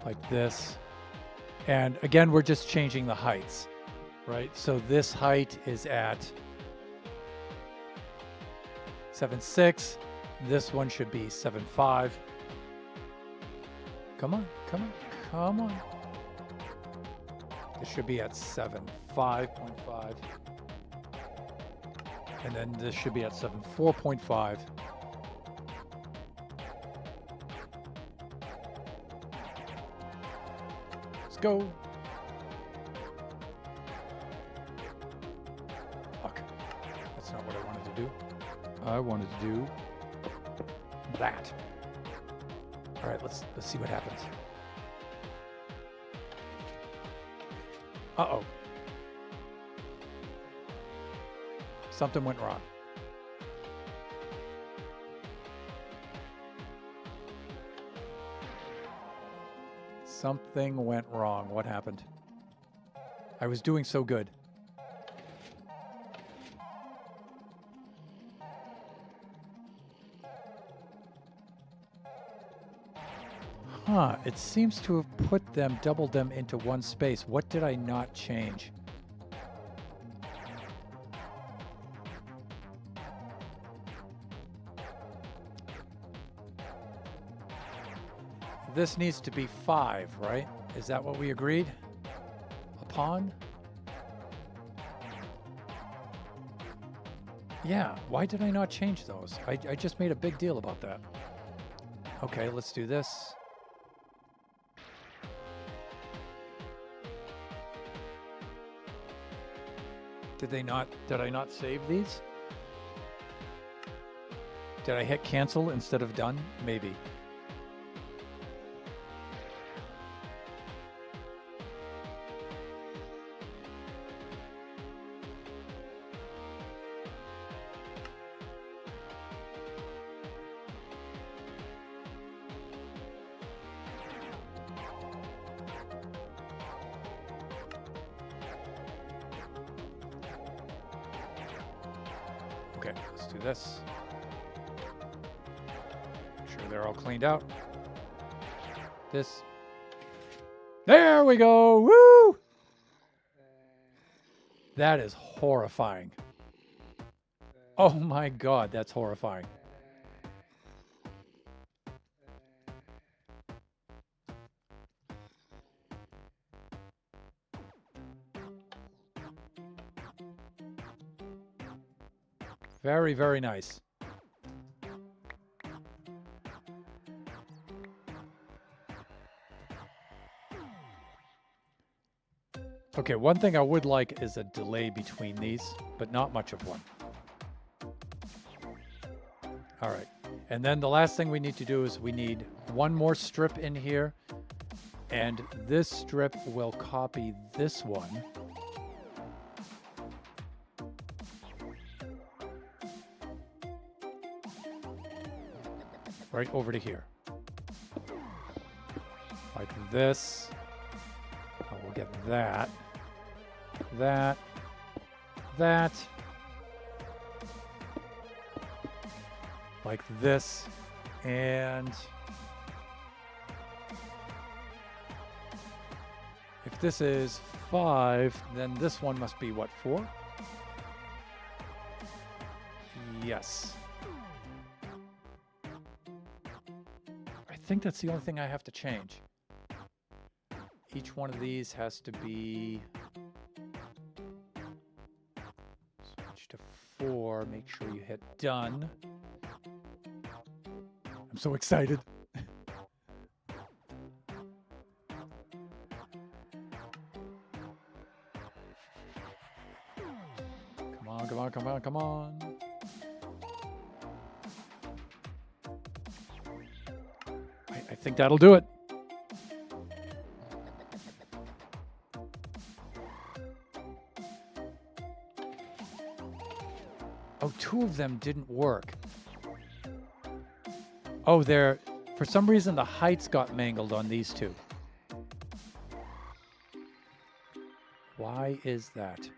Like this. And again, we're just changing the heights, right? So this height is at 7.6. This one should be 7.5. Come on, come on, come on. This should be at 7.5.5. And then this should be at 7.4.5. Let's go. Fuck. That's not what I wanted to do. I wanted to do that. All right, let's see what happens. Uh-oh. Something went wrong. Something went wrong. What happened? I was doing so good. Huh, it seems to have put them, doubled them into one space. What did I not change? This needs to be 5, right? Is that what we agreed upon? Yeah, why did I not change those? I just made a big deal about that. Okay, let's do this. Did I not save these? Did I hit cancel instead of done? Maybe. Okay, let's do this. Make sure they're all cleaned out. This. There we go! Woo! That is horrifying. Oh my god, that's horrifying. Very, very nice. Okay, one thing I would like is a delay between these, but not much of one. All right. And then the last thing we need to do is we need one more strip in here. And this strip will copy this one. Right over to here. Like this. Oh, we'll get that. That. That. Like this. And if this is 5, then this one must be what, 4? Yes. I think that's the only thing I have to change. Each one of these has to be switch to 4. Make sure you hit done. I'm so excited. Come on, come on, come on, come on. I think that'll do it. Oh, 2 of them didn't work. Oh, for some reason the heights got mangled on these 2. Why is that?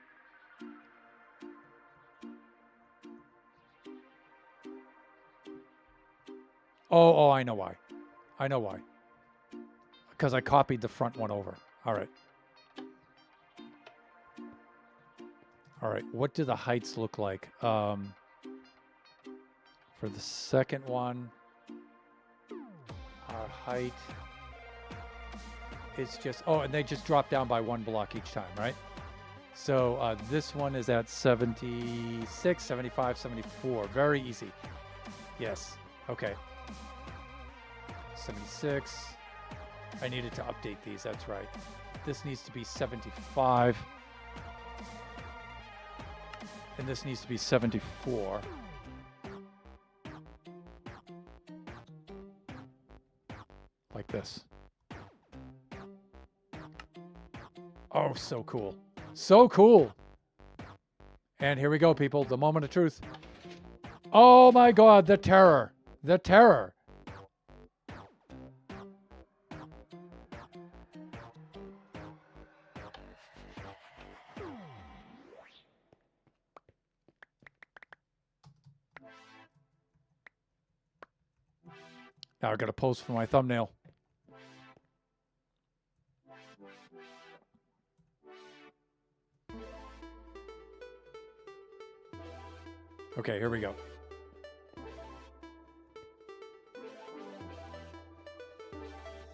Oh, I know why. I know why. Because I copied the front one over. All right. All right, what do the heights look like? For the second one, our height is just, oh, and they just drop down by 1 block each time, right? So this one is at 76, 75, 74. Very easy. Yes. Okay. 76. I needed to update these. That's right. This needs to be 75. And this needs to be 74. Like this. Oh, so cool. So cool. And here we go, people. The moment of truth. Oh my God, the terror. The terror. Now I got to pose for my thumbnail. Okay, here we go.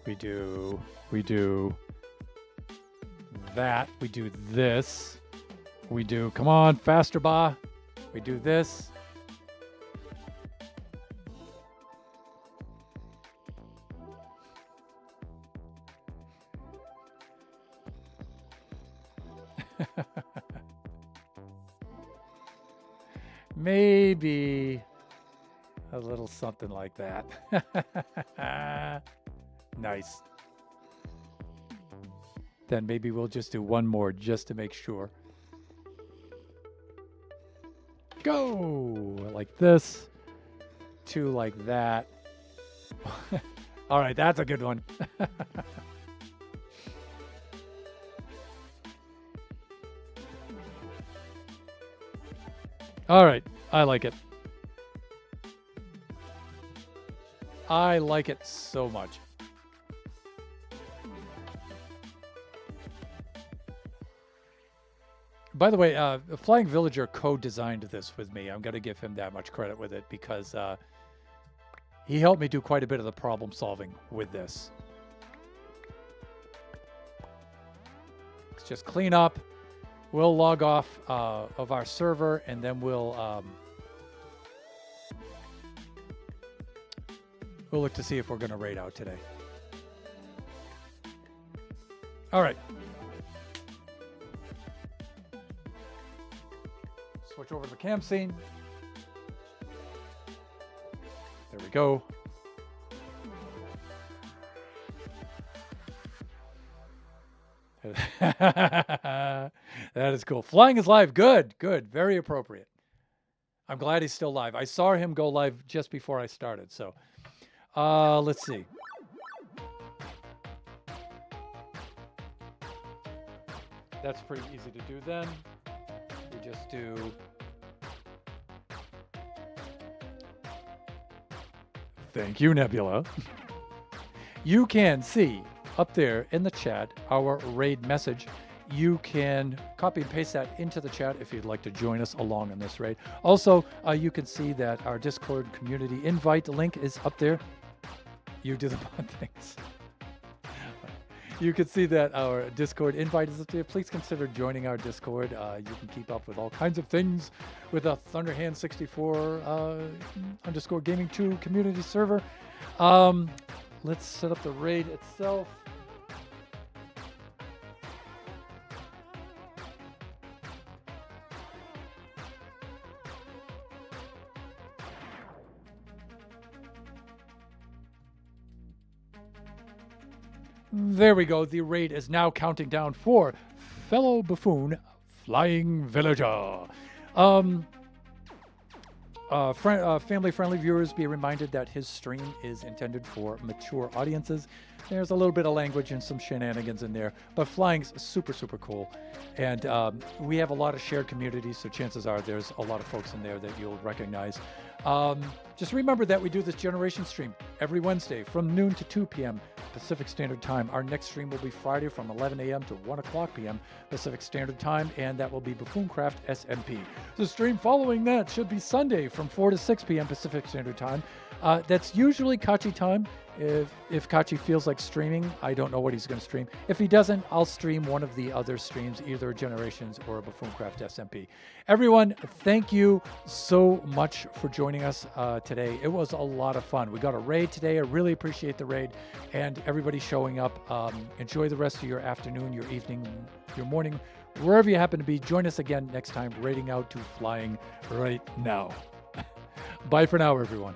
We do that. We do this. We do, come on, faster, Ba. We do this. Maybe a little something like that. Nice. Then maybe we'll just do one more just to make sure. Go! Like this. 2 like that. All right, that's a good one. All right, I like it. I like it so much. By the way, Flying Villager co-designed this with me. I'm going to give him that much credit with it because he helped me do quite a bit of the problem solving with this. Let's just clean up. We'll log off of our server, and then we'll We'll look to see if we're going to raid out today. All right. Switch over to the camp scene. There we go. That is cool. Flying is live. Good, good. Very appropriate. I'm glad he's still live. I saw him go live just before I started. So let's see. That's pretty easy to do then. We just do... Thank you, Nebula. You can see up there in the chat our raid message. You can copy and paste that into the chat if you'd like to join us along in this raid. Also, you can see that our Discord community invite link is up there. You do the fun things. You can see that our Discord invite is up there. Please consider joining our Discord. You can keep up with all kinds of things with a Thunderhand64 underscore gaming 2 community server. Let's set up the raid itself. There we go. The raid is now counting down for fellow buffoon Flying Villager. Family-friendly viewers, be reminded that his stream is intended for mature audiences. There's a little bit of language and some shenanigans in there, but flying's super, super cool. And we have a lot of shared communities, so chances are there's a lot of folks in there that you'll recognize. Just remember that we do this generation stream every Wednesday from noon to 2 p.m. Pacific Standard Time. Our next stream will be Friday from 11 a.m. to 1 o'clock p.m. Pacific Standard Time, and that will be Buffooncraft SMP. The stream following that should be Sunday from 4 to 6 p.m. Pacific Standard Time. That's usually Kachi time. If Kachi feels like streaming, I don't know what he's going to stream. If he doesn't, I'll stream one of the other streams, either Generations or Buffooncraft SMP. Everyone, thank you so much for joining us today. It was a lot of fun. We got a raid today. I really appreciate the raid and everybody showing up. Enjoy the rest of your afternoon, your evening, your morning, wherever you happen to be. Join us again next time, raiding out to Flying right now. Bye for now, everyone.